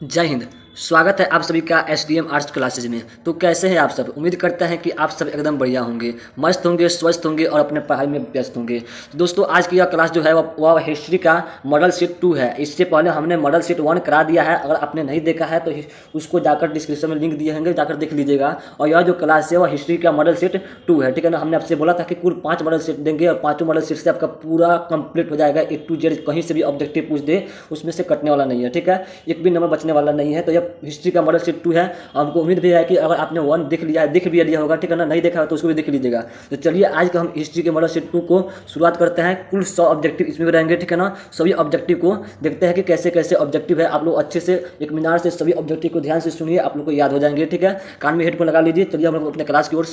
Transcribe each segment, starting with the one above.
जय हिंद। स्वागत है आप सभी का एसडीएम आर्ट्स क्लासेज में। तो कैसे हैं आप सब? उम्मीद करते हैं कि आप सब एकदम बढ़िया होंगे, मस्त होंगे, स्वस्थ होंगे और अपने पढ़ाई में व्यस्त होंगे। तो दोस्तों, आज की यह क्लास जो है वह हिस्ट्री का मॉडल शीट 2 है। इससे पहले हमने मॉडल शीट 1 करा दिया है। अगर आपने नहीं देखा है तो उसको जाकर डिस्क्रिप्शन में लिंक दिए होंगे, जाकर देख लीजिएगा। और यह जो क्लास है वह हिस्ट्री का मॉडल शीट 2 है, ठीक है ना। हमने आपसे बोला था कि कुल 5 मॉडल शीट देंगे और पाँचों मॉडल शीट से आपका पूरा कंप्लीट हो जाएगा। ए टू जेड कहीं से भी ऑब्जेक्टिव पूछ दे उसमें से कटने वाला नहीं है, ठीक है। एक भी नंबर बचने वाला नहीं है। तो यह हिस्ट्री का मॉडल शीट 2 है। और हमको उम्मीद भी है कि अगर आपने 1 देख भी लिया होगा, ठीक है ना। नहीं देखा तो उसको भी देख लीजिएगा। तो चलिए आज का हम हिस्ट्री के मॉडल शीट 2 को शुरुआत करते हैं। कुल 100 ऑब्जेक्टिव इसमें भी रहेंगे, ठीक है ना। सभी ऑब्जेक्टिव को देखते हैं कि कैसे कैसे ऑब्जेक्टिव है। आप लोग अच्छे से एक मीनार से सभी ऑब्जेक्टिव को ध्यान से सुनिए, आप लोग को याद हो जाएंगे, ठीक है। कान में हेडफोन लगा लीजिए। चलिए हम लोग अपने क्लास की ओर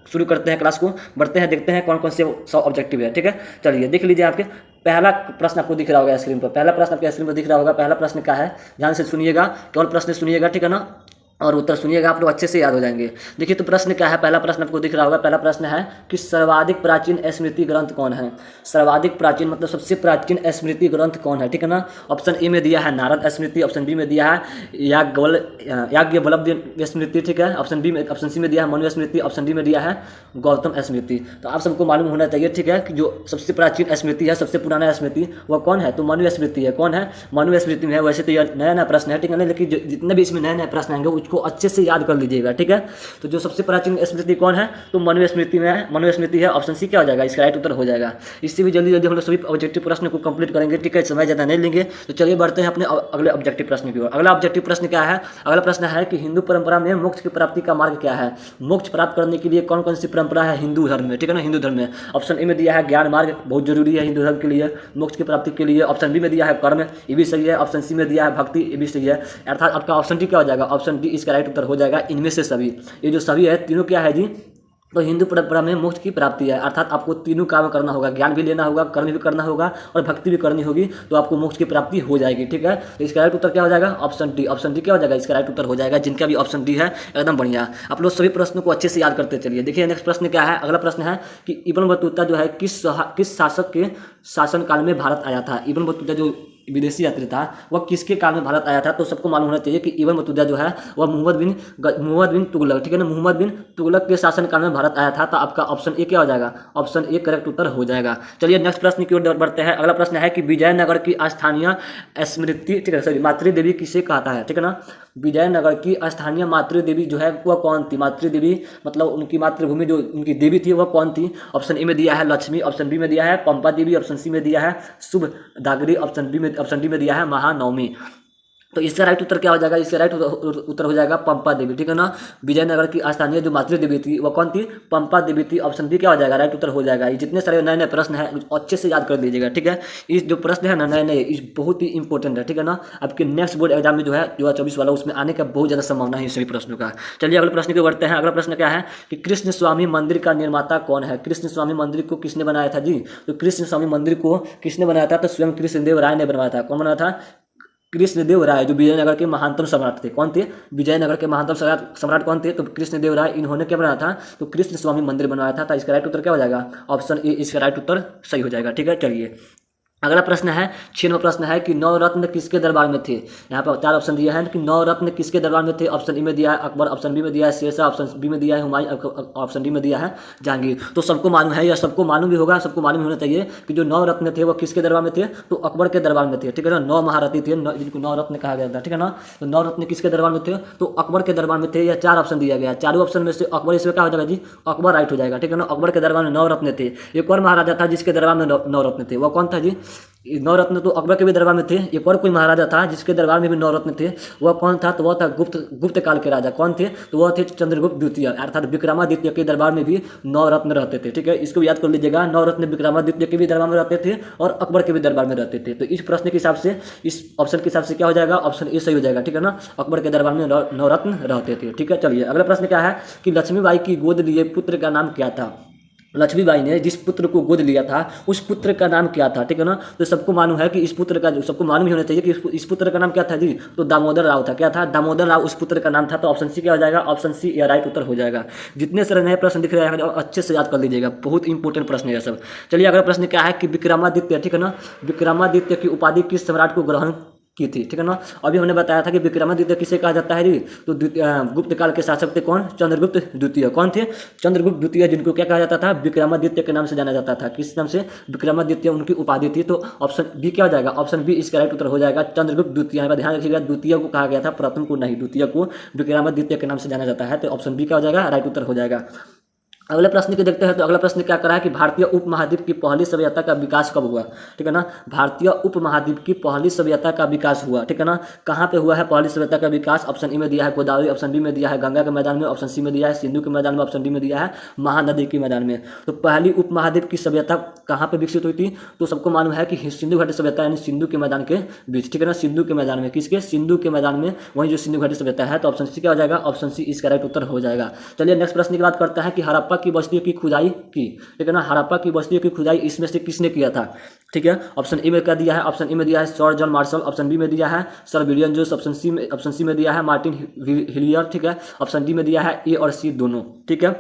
शुरू करते हैं, क्लास को बढ़ते हैं, देखते हैं कौन कौन से 100 ऑब्जेक्टिव है, ठीक है। चलिए देख लीजिए। आपके पहला प्रश्न आपको दिख रहा होगा स्क्रीन पर। पहला प्रश्न आपके स्क्रीन पर दिख रहा होगा। पहला प्रश्न क्या है, ध्यान से सुनिएगा, केवल प्रश्न सुनिएगा, ठीक है ना। और उत्तर सुनिएगा, आप लोग अच्छे से याद हो जाएंगे। देखिए तो प्रश्न क्या है, पहला प्रश्न आपको दिख रहा होगा। पहला प्रश्न है कि सर्वाधिक प्राचीन स्मृति ग्रंथ कौन है। सर्वाधिक प्राचीन मतलब सबसे प्राचीन स्मृति ग्रंथ कौन है, ठीक है ना। ऑप्शन ए में दिया है नारद स्मृति, ऑप्शन बी में दिया है याज्ञवल्क्य स्मृति, ठीक है। ऑप्शन सी में दिया है मनु स्मृति, ऑप्शन डी में दिया है गौतम स्मृति। तो आप सबको मालूम होना चाहिए, ठीक है, कि जो सबसे प्राचीन स्मृति है, सबसे पुराना स्मृति वह कौन है, तो मनु स्मृति है। कौन है, मनु स्मृति में है। वैसे तो यह नया नया प्रश्न है, ठीक है ना, लेकिन जितने भी इसमें नए नए प्रश्न आएंगे उसको अच्छे से याद कर लीजिएगा, ठीक है। तो जो सबसे प्राचीन स्मृति कौन है, तो मनु स्मृति में है, मनु स्मृति है। ऑप्शन सी क्या हो जाएगा, इसका राइट उत्तर हो जाएगा। इससे भी जल्दी जल्दी हम लोग सभी ऑब्जेक्टिव प्रश्न को कंप्लीट करेंगे, ठीक है, समय ज़्यादा नहीं लेंगे। तो चलिए बढ़ते हैं अपने अगले ऑब्जेक्टिव प्रश्न की ओर। अगला ऑब्जेक्टिव प्रश्न क्या है, अगला प्रश्न है कि हिंदू परंपरा में मोक्ष की प्राप्ति का मार्ग क्या है। मोक्ष प्राप्त करने के लिए कौन कौन सी परंपरा है हिंदू धर्म में, ठीक है ना, हिंदू धर्म में। ऑप्शन ए में दिया है ज्ञान मार्ग, बहुत जरूरी है हिंदू धर्म के लिए, मोक्ष की प्राप्ति के लिए। ऑप्शन बी में दिया है कर्म, ये भी सही है। ऑप्शन सी में दिया है भक्ति, ये भी सही है। अर्थात आपका ऑप्शन डी क्या हो जाएगा, ऑप्शन डी इसका राइट उत्तर हो जाएगा। इनमें से सभी, ये जो सभी है तीनों क्या है जी, तो हिंदू परंपरा में मोक्ष की प्राप्ति है। अर्थात आपको तीनों काम करना होगा, ज्ञान भी लेना होगा, कर्म भी करना होगा और भक्ति भी करनी होगी, तो आपको मोक्ष की प्राप्ति हो जाएगी, ठीक है। तो इसका राइट उत्तर क्या हो जाएगा, ऑप्शन डी। ऑप्शन डी क्या हो जाएगा, इसका राइट उत्तर हो जाएगा। जिनका भी ऑप्शन डी है एकदम बढ़िया। आप लोग सभी प्रश्नों को अच्छे से याद करते चलिए। देखिए नेक्स्ट प्रश्न क्या है, अगला प्रश्न है कि इब्न बतूता जो है किस शासक के शासनकाल में भारत आया था। इब्न बतूता जो विदेशी यात्री था वह किसके काल में भारत आया था। तो सबको मालूम होना चाहिए कि इब्न बतूता जो है वह मोहम्मद बिन तुगलक, ठीक है ना, मोहम्मद बिन तुगलक के शासन काल में भारत आया था। तो आपका ऑप्शन ए क्या हो जाएगा, ऑप्शन ए करेक्ट उत्तर हो जाएगा। चलिए नेक्स्ट प्रश्न की ओर बढ़ते हैं। अगला प्रश्न है कि विजयनगर की स्थानीय स्मृति, ठीक है, सॉरी, मातृ देवी किसे कहता है, ठीक है ना। विजयनगर की स्थानीय मातृ देवी जो है वह कौन थी। मातृ देवी मतलब उनकी मातृभूमि जो उनकी देवी थी वह कौन थी। ऑप्शन ए में दिया है लक्ष्मी, ऑप्शन बी में दिया है पंपा देवी, ऑप्शन सी में दिया है शुभ दागरी, ऑप्शन डी में दिया है महानवमी। तो इसका राइट उत्तर क्या हो जाएगा, इसका राइट उत्तर हो जाएगा पंपा देवी, ठीक है ना। विजयनगर की स्थानीय जो मातृ देवी थी वह कौन थी, पंपा देवी थी। ऑप्शन बी क्या हो जाएगा, राइट उत्तर हो जाएगा। ये जितने सारे नए नए प्रश्न हैं अच्छे से याद कर लीजिएगा, ठीक है। इस जो प्रश्न है ना नए नए, इस बहुत ही इंपॉर्टेंट है, ठीक है ना। आपके नेक्स्ट बोर्ड एग्जाम में जो है 2024 वाला, उसमें आने का बहुत ज़्यादा संभावना है सभी प्रश्नों का। चलिए अगले प्रश्न को बढ़ते हैं। अगला प्रश्न क्या है कि कृष्ण स्वामी मंदिर का निर्माता कौन है। कृष्ण स्वामी मंदिर को किसने बनाया था जी, तो कृष्ण स्वामी मंदिर को किसने बनाया था, तो स्वयं कृष्णदेव राय ने बनवाया था। कौन बनाया था, कृष्णदेव राय, जो विजयनगर के महानतम सम्राट थे। कौन थे, विजयनगर के महानतम सम्राट कौन थे, तो कृष्णदेव राय। इन्होंने क्या बनाया था, तो कृष्ण स्वामी मंदिर बनवाया था। तो इसका राइट उत्तर क्या हो जाएगा, ऑप्शन ए इसका राइट उत्तर सही हो जाएगा, ठीक है। चलिए अगला प्रश्न है, 6वां प्रश्न है कि नवरत्न किसके दरबार में थे। यहाँ पर 4 ऑप्शन दिए हैं कि नवरत्न किसके दरबार में थे। ऑप्शन ए में दिया है अकबर, ऑप्शन बी में दिया है शेरशाह, ऑप्शन बी में दिया है हुमायूं, ऑप्शन डी में दिया है जहांगीर। तो सबको मालूम है या सबको मालूम भी होगा, सबको मालूम होना चाहिए कि जो नवरत्न थे वो किसके दरबार में थे, तो अकबर के दरबार में थे, ठीक है ना। 9 महारथी थे जिनको नवरत्न कहा गया था, ठीक है ना। तो नवरत्न किसके दरबार में थे, तो अकबर के दरबार में थे। या 4 ऑप्शन दिया गया, चारों ऑप्शन में से अकबर इसमें क्या हो जाएगा जी, अकबर राइट हो जाएगा, ठीक है ना। अकबर के दरबार में नवरत्न थे। एक और महाराजा था जिसके दरबार में नवरत्न थे, वह कौन था जी, नवरत्न तो अकबर के भी दरबार में थे। एक और कोई महाराजा था जिसके दरबार में भी नवरत्न थे, वह कौन था, तो वह था गुप्त काल के राजा। कौन थे, तो वह थे चंद्रगुप्त द्वितीय, अर्थात विक्रमादित्य के दरबार में भी नवरत्न रहते थे, ठीक है। इसको याद कर लीजिएगा, नवरत्न विक्रमादित्य के भी दरबार में रहते थे और अकबर के भी दरबार में रहते थे। तो इस प्रश्न के हिसाब से, इस ऑप्शन के हिसाब से क्या हो जाएगा, ऑप्शन ए सही हो जाएगा, ठीक है ना। अकबर के दरबार में नवरत्न रहते थे, ठीक है। चलिए अगला प्रश्न क्या है कि लक्ष्मीबाई की गोद लिए पुत्र का नाम क्या था। लक्ष्मीबाई ने जिस पुत्र को गोद लिया था उस पुत्र का नाम क्या था, ठीक है ना। तो सबको मालूम है कि इस पुत्र का, सबको मालूम ही होना चाहिए कि इस पुत्र का नाम क्या था जी, तो दामोदर राव था। क्या था, दामोदर राव उस पुत्र का नाम था। तो ऑप्शन सी क्या हो जाएगा, ऑप्शन सी या राइट उत्तर हो जाएगा। जितने सारे नए प्रश्न दिख रहे हैं अच्छे से याद कर लीजिएगा, बहुत इंपॉर्टेंट प्रश्न है सब। चलिए अगला प्रश्न क्या है कि विक्रमादित्य, ठीक है ना, विक्रमादित्य की उपाधि किस सम्राट को ग्रहण की थी, ठीक है ना। अभी हमने बताया था कि विक्रमादित्य किसे कहा जाता है जी, तो गुप्त काल के शासक थे कौन, चंद्रगुप्त द्वितीय। कौन थे, चंद्रगुप्त द्वितीय, जिनको क्या कहा जाता था, विक्रमादित्य के नाम से जाना जाता था। किस नाम से, विक्रमादित्य उनकी उपाधि थी। तो ऑप्शन बी क्या हो जाएगा, ऑप्शन बी इसका राइट उत्तर हो जाएगा, चंद्रगुप्त द्वितीय। यहाँ पर ध्यान रखिएगा, द्वितीय को कहा गया था, प्रथम को नहीं, द्वितीय को विक्रमादित्य के नाम से जाना जाता है। तो ऑप्शन बी क्या हो जाएगा, राइट उत्तर हो जाएगा। अगले प्रश्न को देखते हैं। तो अगला प्रश्न क्या करा है कि भारतीय उपमहाद्वीप की पहली सभ्यता का विकास कब हुआ, ठीक है ना। भारतीय उपमहाद्वीप की पहली सभ्यता का विकास हुआ, ठीक है ना। कहाँ पे हुआ है पहली सभ्यता का विकास, ऑप्शन ए में दिया है गोदावरी, ऑप्शन बी में दिया है गंगा के मैदान में, ऑप्शन सी में दिया है सिंधु के मैदान में, ऑप्शन डी में दिया है महानदी के मैदान में। तो पहली उपमहाद्वीप की सभ्यता कहाँ पर विकसित हुई थी, तो सबको मालूम है कि सिंधु घाटी सभ्यता, यानी सिंधु के मैदान के बीच, ठीक है ना। सिंधु के मैदान में, किसके, सिंधु के मैदान में, वहीं जो सिंधु घाटी सभ्यता है। तो ऑप्शन सी क्या हो जाएगा, ऑप्शन सी इसका राइट उत्तर हो जाएगा। चलिए नेक्स्ट प्रश्न की बात करते हैं कि हड़प्पा की बस्तियों की खुदाई की, ठीक है ना। हड़प्पा की बस्तियों की खुदाई इसमें से किसने किया था, ठीक है। ऑप्शन ए में क्या दिया है, ऑप्शन ए में दिया है sir John Marshall, option B में दिया है सर विलियम जोस, ऑप्शन सी में दिया है मार्टिन हिलियर, ठीक है। ऑप्शन डी में दिया है ए और सी दोनों, ठीक है।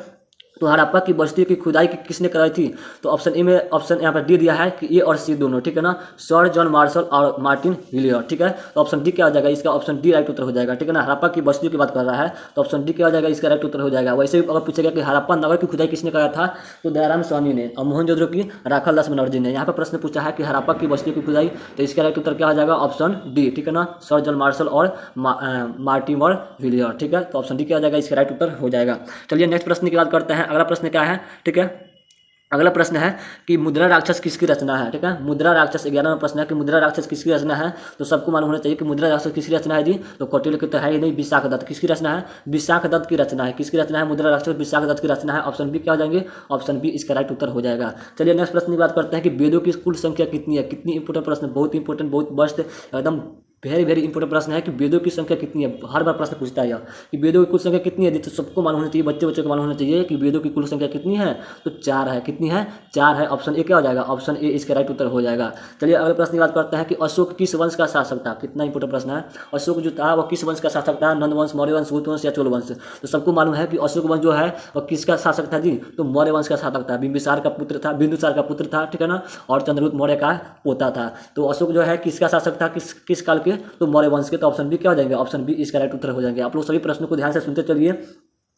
तो हड़प्पा की बस्ती की खुदाई किसने कराई थी, तो ऑप्शन ए में, ऑप्शन यहाँ पर डी दिया है कि ए और सी दोनों, ठीक है ना, सर जॉन मार्शल और मार्टिन हिलियर, ठीक है। तो ऑप्शन डी क्या हो जाएगा, इसका ऑप्शन डी राइट उत्तर हो जाएगा, ठीक है ना। हड़प्पा की बस्ती की बात कर रहा है, तो ऑप्शन डी क्या हो जाएगा, इसका राइट उत्तर हो जाएगा। वैसे भी अगर पूछेगा कि हड़प्पा नगर की खुदाई किसने कराया था, तो दयाराम स्वामी ने, और मोहनजोदड़ो की राखाल दास बनर्जी ने। यहाँ पर प्रश्न पूछा है कि हड़प्पा की बस्ती की खुदाई, तो इसका राइट उत्तर क्या हो जाएगा, ऑप्शन डी, ठीक है ना, सर जॉन मार्शल और मार्टिन हिलियर, ठीक है। तो ऑप्शन डी क्या हो जाएगा, इसका राइट उत्तर हो जाएगा। चलिए नेक्स्ट प्रश्न की बात करते हैं। अगला प्रश्न क्या है, ठीक है। अगला प्रश्न है कि मुद्रा राक्षस किसकी रचना है, ठीक है। मुद्रा राक्षस 11वां प्रश्न है कि मुद्रा राक्षस किसकी रचना है। तो सबको मालूम होना चाहिए कि मुद्रा राक्षस किसकी रचना है जी, तो कौटिल्य की तो है ही नहीं, विशाख दत्त किसकी रचना है, विशाख दत्त की रचना है। किसकी रचना है, मुद्रा राक्षस विशाख दत्त की रचना है। ऑप्शन बी क्या हो जाएंगे, ऑप्शन बी इसका राइट उत्तर हो जाएगा। चलिए नेक्स्ट प्रश्न की बात करते हैं कि वेदों की कुल संख्या कितनी है। कितनी इंपोर्टेंट प्रश्न, बहुत इंपॉर्टेंट, बहुत बेस्ट, एकदम वेरी इंपॉर्टेंट प्रश्न है कि वेदों की संख्या कितनी है। हर बार प्रश्न पूछता है यह कि वेदों की कुल संख्या कितनी है। तो सबको मालूम होना चाहिए, बच्चे को मालूम होना चाहिए कि वेदों की कुल संख्या कितनी है, तो 4 है। कितनी है, 4 है। ऑप्शन ए क्या हो जाएगा, ऑप्शन ए इसका राइट उत्तर हो जाएगा। चलिए अगले प्रश्न की बात करते हैं कि अशोक किस वंश का शासक था। कितना इंपॉर्टेंट प्रश्न है। अशोक जो था वह किस वंश का शासक था, नंद वंश, मौर्य वंश, गुप्त वंश या चोल वंश। तो सबको मालूम है कि अशोक वंश जो है वह किसका शासक था जी, तो मौर्य वंश का शासक था। बिंबिसार का पुत्र था, बिंदुसार का पुत्र था, ठीक है ना, और चंद्रगुप्त मौर्य का पोता था। तो अशोक जो है किसका शासक था, किस काल के, तो मौर्य वंश। तो ऑप्शन बी क्या हो जाएंगे, ऑप्शन बी इसका राइट उत्तर हो जाएंगे। आप लोग सभी प्रश्नों को ध्यान से सुनते चलिए,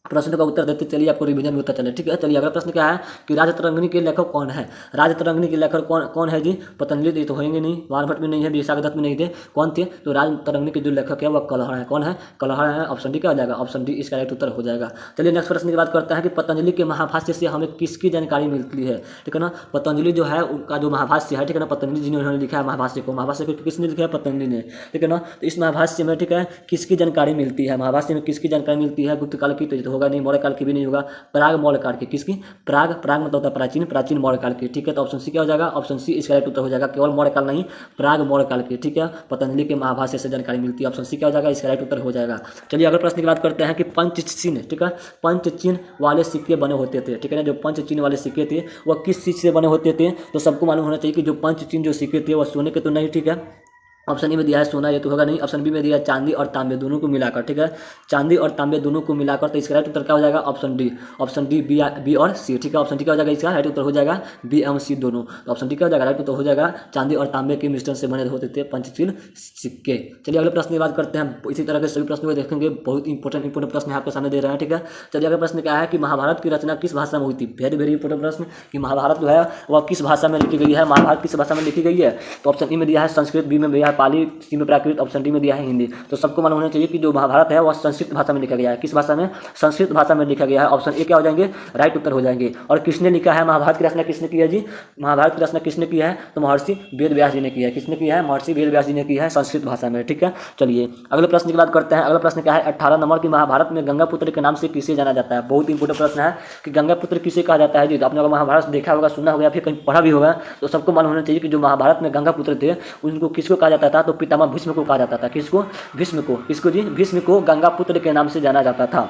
प्रश्न का उत्तर देते चलिए, आपको रिवीजन भी होता चले, ठीक है। चलिए अगला प्रश्न क्या है कि राजतरंगिणी के लेखक कौन है। राजतरंगिणी के लेखक कौन है जी, पतंजलि तो होंगे नहीं, वारभट्ट में नहीं है, विशाख दत्त में नहीं थे, कौन थे, तो राजतरंगिणी के जो लेखक है वह कलहड़ है। कौन है, कलहड़ है। ऑप्शन डी क्या हो जाएगा, ऑप्शन डी इसका राइट उत्तर हो जाएगा। चलिए नेक्स्ट प्रश्न की बात करते हैं कि पतंजलि के महाभाष्य से हमें किसकी जानकारी मिलती है, ठीक है ना। पतंजलि जो है उनका जो महाभाष्य है, ठीक है ना, पतंजलि जी ने उन्होंने लिखा है महाभाष्य को। महाभाष्य को किसने लिखा है, पतंजलि ने, ठीक है ना। तो इस महाभाष्य में, ठीक है, किसकी जानकारी मिलती है, महाभाष्य में किसकी जानकारी मिलती है, गुप्त काल की तो होगा नहीं, मौर्य काल की भी नहीं होगा, प्राग मौर्य काल की। किसकी, प्राग मतलब होता है प्राचीन, प्राचीन मौर्य काल की, ठीक है। तो ऑप्शन सी क्या हो जाएगा, ऑप्शन सी इसका राइट उत्तर हो जाएगा। केवल मौर्य काल नहीं, प्राग मौर्य काल की, ठीक है। पतंजलि के महाभाष्य से जानकारी मिलती है, ऑप्शन सी क्या हो जाएगा, इसका राइट उत्तर हो जाएगा। चलिए अगले प्रश्न की बात करते हैं कि पंचचिन्ह, ठीक है, पंचचिन्ह वाले सिक्के बने होते थे, ठीक है ना। जो पंचचिन्ह वाले सिक्के थे वह किस चीज से बने होते थे, तो सबको मालूम होना चाहिए कि जो पंचचिन्ह जो सिक्के थे वह सोने के तो नहीं, ठीक है। ऑप्शन ए में दिया है सोना, ये तो होगा नहीं। ऑप्शन बी में दिया है चांदी और तांबे दोनों को मिलाकर, ठीक है, चांदी और तांबे दोनों को मिलाकर। तो इसका राइट उत्तर क्या हो जाएगा, option D, option D B और सी, ठीक है। ऑप्शन डी क्या हो जाएगा, इसका राइट उत्तर हो जाएगा बी एवं सी दोनों। तो ऑप्शन डी क्या हो जाएगा, राइट उत्तर हो जाएगा चांदी और तांबे के मिश्रण से बने होते थे पंचचिन्ह सिक्के। चलिए अगले प्रश्न की बात करते हैं। इसी तरह के सभी प्रश्नों को देखेंगे, बहुत इंपॉर्टेंट प्रश्न आपके सामने दे रहे हैं, ठीक है। चलिए अगला प्रश्न क्या है कि महाभारत की रचना किस भाषा में हुई थी। वेरी इंपॉर्टेंट प्रश्न कि महाभारत जो है वह किस भाषा में लिखी गई है, महाभारत किस भाषा में लिखी गई है। तो ऑप्शन ए में दिया है संस्कृत, बी में दिया है पाली, सी में प्राकृत, ऑप्शन डी में दिया है हिंदी। तो सबको मालूम होना चाहिए कि जो महाभारत है वह संस्कृत भाषा में लिखा गया है। किस भाषा में, संस्कृत भाषा में लिखा गया है। ऑप्शन ए क्या हो जाएंगे, राइट उत्तर हो जाएंगे। और किसने लिखा है, महाभारत की रचना किसने की है जी, महाभारत की रचना किसने की है, तो महर्षि वेद व्यास जी ने की है। किसने की है, महर्षि वेद व्यास जी ने की है संस्कृत भाषा में, ठीक है। चलिए अगले प्रश्न की बात करते हैं। अगला प्रश्न क्या है, 18 नंबर की महाभारत में गंगापुत्र के नाम से किसे जाना जाता है। बहुत इंपॉर्टेंट प्रश्न है कि गंगापुत्र किसे कहा जाता है जी। आपने अगर महाभारत देखा होगा, सुना होगा, फिर कहीं पढ़ा भी होगा, तो सबको मालूम होना चाहिए कि जो महाभारत में गंगापुत्र थे उनको किसको कहा जाता था, तो पितामह भीष्म को कहा जाता था। किसको, भीष्म को। किसको जी, भीष्म को गंगापुत्र के नाम से जाना जाता था।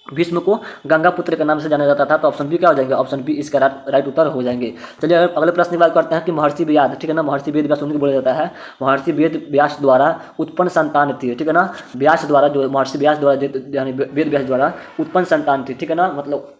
भीष्म को गंगापुत्र के नाम से जाना जाता था। तो ऑप्शन बी क्या हो जाएंगे, ऑप्शन बी इसका राइट उत्तर हो जाएंगे। चलिए अगले प्रश्न की बात करते हैं कि महर्षि व्यास, ठीक है ना, महर्षि वेद व्यास उनको बोला जाता है। महर्षि वेद व्यास द्वारा उत्पन्न संतान थी, ठीक है ना, व्यास द्वारा, जो महर्षि व्यास द्वारा यानी वेद व्यास द्वारा उत्पन्न संतान थी, ठीक है ना, मतलब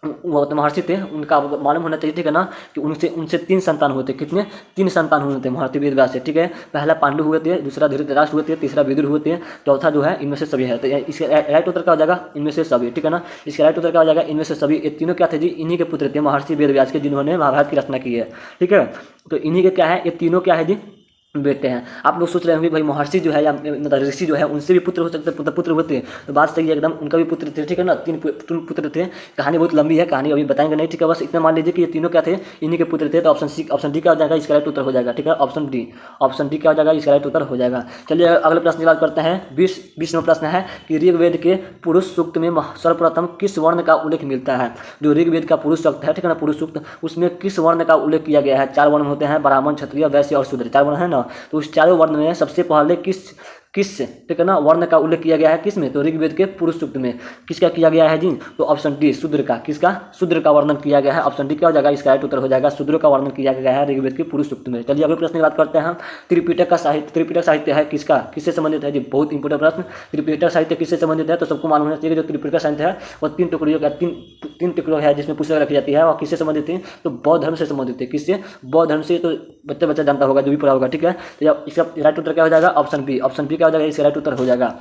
वो तो महर्षि थे, उनका मालूम होना चाहिए, ठीक है ना, कि उनसे उनसे 3 संतान हुए थे। कितने? 3 संतान हुए थे महर्षि वेदव्यास से, ठीक है। पहला पांडु हुए थे, दूसरा धृतराष्ट्र हुए थे, तीसरा विदुर हुए थे, चौथा जो है इनमें से सभी है। तो इसका राइट उत्तर क्या हो जाएगा? इनमें से सभी, ठीक है ना। इसका राइट उत्तर क्या हो जाएगा? इनमें से सभी। ये तीनों क्या थे जी? इन्हीं के पुत्र थे महर्षि वेदव्यास के, जिन्होंने महाभारत की रचना की है, ठीक है। तो इन्हीं के क्या है, ये तीनों क्या है जी? बेटे हैं। आप लोग सोच रहे होंगे भाई महर्षि जो है या मतलब ऋषि जो है उनसे भी पुत्र हो सकते हैं, पुत्र होते हैं। तो बात सही है एकदम, उनका भी पुत्र थे, ठीक है ना। 3 पुत्र थे। कहानी बहुत लंबी है, कहानी अभी बताएंगे नहीं, ठीक है। बस इतना मान लीजिए कि ये तीनों क्या थे? इन्हीं के पुत्र थे। तो ऑप्शन डी क्या हो जाएगा? इसका राइट उत्तर हो जाएगा, ठीक है। ऑप्शन डी क्या हो जाएगा? इसका राइट उत्तर हो जाएगा। चलिए अगले प्रश्न की बात करते हैं। 20वां प्रश्न है कि ऋग्वेद के पुरुष सूक्त में सर्वप्रथम किस वर्ण का उल्लेख मिलता है? जो ऋग्वेद का पुरुष सूक्त है, ठीक है ना, पुरुष सूक्त, उसमें किस वर्ण का उल्लेख किया गया है? 4 वर्ण होते हैं, ब्राह्मण, क्षत्रिय, वैश्य और शूद्र, 4 वर्ण है ना। तो उस चारों वर्ण में सबसे पहले किस ठीक है ना वर्ण का उल्लेख किया गया है? किस में? तो ऋग्वेद के पुरुष सूक्त में। किसका किया गया है जी? तो ऑप्शन डी, शूद्र का। किसका? शूद्र का वर्णन किया गया है। ऑप्शन डी क्या हो जाएगा? इसका राइट उत्तर हो जाएगा, शूद्र का वर्णन किया गया है ऋग्वेद के पुरुष सूक्त में। चलिए अगले प्रश्न की बात करते हैं। त्रिपिटक का साहित्य, त्रिपिटक साहित्य है किसका? किससे संबंधित है जी? बहुत इंपोर्टेंट प्रश्न। त्रिपिटक साहित्य किससे संबंधित है? तो सबको मालूम होना चाहिए कि जो त्रिपिटक साहित्य है वो 3 टुकड़ियों का तीन टुकड़ों है, जिसमें पुस्तक रखी जाती है। और किससे संबंधित है? तो बौद्ध धर्म से संबंधित है। किससे? बौद्ध धर्म से। तो बच्चा जानता होगा, जो भी पढ़ा होगा, ठीक है। तो इसका राइट उत्तर क्या हो जाएगा? ऑप्शन बी क्या हो जाएगा? इसका राइट उत्तर हो जाएगा।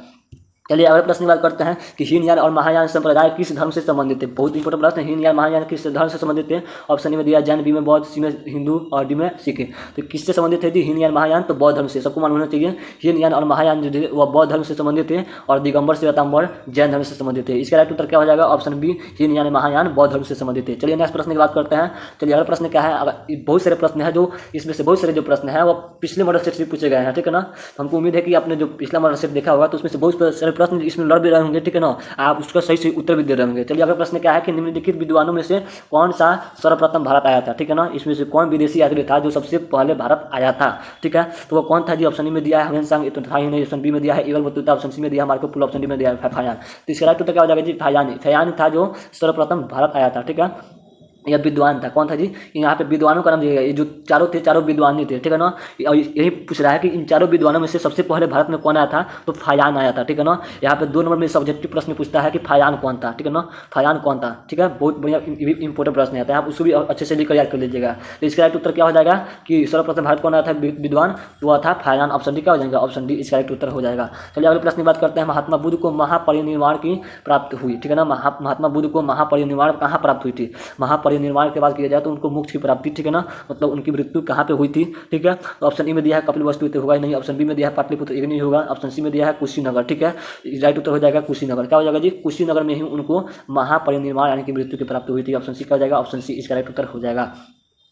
चलिए अगले प्रश्न की बात करते हैं कि हीनयान और महायान संप्रदाय किस धर्म से संबंधित है? बहुत इंपोर्टेंट प्रश्न है। हीनयान महायान किस धर्म से संबंधित है? ऑप्शन ए में दिया जैन, बी में बौद्ध, सी में हिंदू और डी में सिख। तो किससे संबंधित है जी हीनयान महायान? तो बौद्ध धर्म से। सबको मालूम होना चाहिए हीनयान और महायान जो है वह बौद्ध धर्म से संबंधित है, और दिगंबर श्वेतांबर जैन धर्म से संबंधित है। इसका राइट उत्तर क्या हो जाएगा? ऑप्शन बी, हीनयान महायान बौद्ध धर्म से संबंधित है। चलिए नेक्स्ट प्रश्न की बात करते हैं। चलिए अगला प्रश्न क्या है? बहुत सारे प्रश्न है, जो इसमें से बहुत सारे जो प्रश्न है वो पिछले मॉडल सेट से पूछे गए हैं, ठीक है ना। हमको उम्मीद है कि आपने जो पिछला मॉडल सेट देखा होगा तो उसमें से बहुत सारे प्रश्न इसमें लड़ भी होंगे, ठीक है ना। आप उसका सही उत्तर भी दे रहे होंगे। चलिए अगला प्रश्न क्या है कि निम्नलिखित विद्वानों में से कौन सा सर्वप्रथम भारत आया था? ठीक है ना। इसमें से कौन विदेशी यात्री था जो सबसे पहले भारत आया था? ठीक है, तो वो कौन था जी? ऑप्शन ए में दिया है ह्वेनसांग, ये तो था ही नहीं। ऑप्शन बी में दिया है इबन बतूता, ऑप्शन सी में दिया है मार्को पोलो, ऑप्शन डी में दिया है फायान। तो इसका राइट उत्तर क्या हो जाएगा जी? फायान था जो सर्वप्रथम भारत आया था, ठीक है। यह विद्वान था। कौन था जी? यहाँ पे विद्वानों का नाम दिया गया। ये जो चारों थे, चारों विद्वान ही थे, ठीक है ना। और यही पूछ रहा है कि इन चारों विद्वानों में से सबसे पहले भारत में कौन आया था? तो फायान आया था, ठीक है ना। यहाँ पे 2 नंबर में सब्जेक्टिव प्रश्न पूछता है कि फायान कौन था, ठीक है ना। फायान कौन था, ठीक है। बहुत बढ़िया इंपोर्टेंट प्रश्न आता है, आप उसको भी अच्छे से लिखकर याद कर लीजिएगा। तो इसका राइट उत्तर क्या हो जाएगा कि सर्वप्रथम भारत कौन आया था विद्वान? तो वह था फायान। ऑप्शन डी क्या हो जाएगा? ऑप्शन डी इसका राइट उत्तर हो जाएगा। चलिए अगले प्रश्न की बात करते हैं। महात्मा बुद्ध को महापरिनिर्वाण की प्राप्त हुई, ठीक है ना। महात्मा बुद्ध को महापरिनिर्वाण कहाँ प्राप्त हुई थी? महापरिनिर्वाण के बाद किया तो उनको मोक्ष की प्राप्ति, ठीक है ना, मतलब उनकी मृत्यु कहाँ पे हुई थी, ठीक है। तो ऑप्शन ए में दिया है कपिलवस्तु, तो होगा ही नहीं। ऑप्शन बी में दिया है पाटलिपुत्र, ये नहीं होगा। ऑप्शन सी में दिया है कुशीनगर, ठीक है। राइट उत्तर हो जाएगा कुशीनगर। क्या हो जाएगा जी? कुशीनगर में ही उनको महापरिनिर्वाण यानी कि मृत्यु की प्राप्ति हुई थी। ऑप्शन सी क्या हो जाएगा? ऑप्शन सी इसका राइट उत्तर हो जाएगा।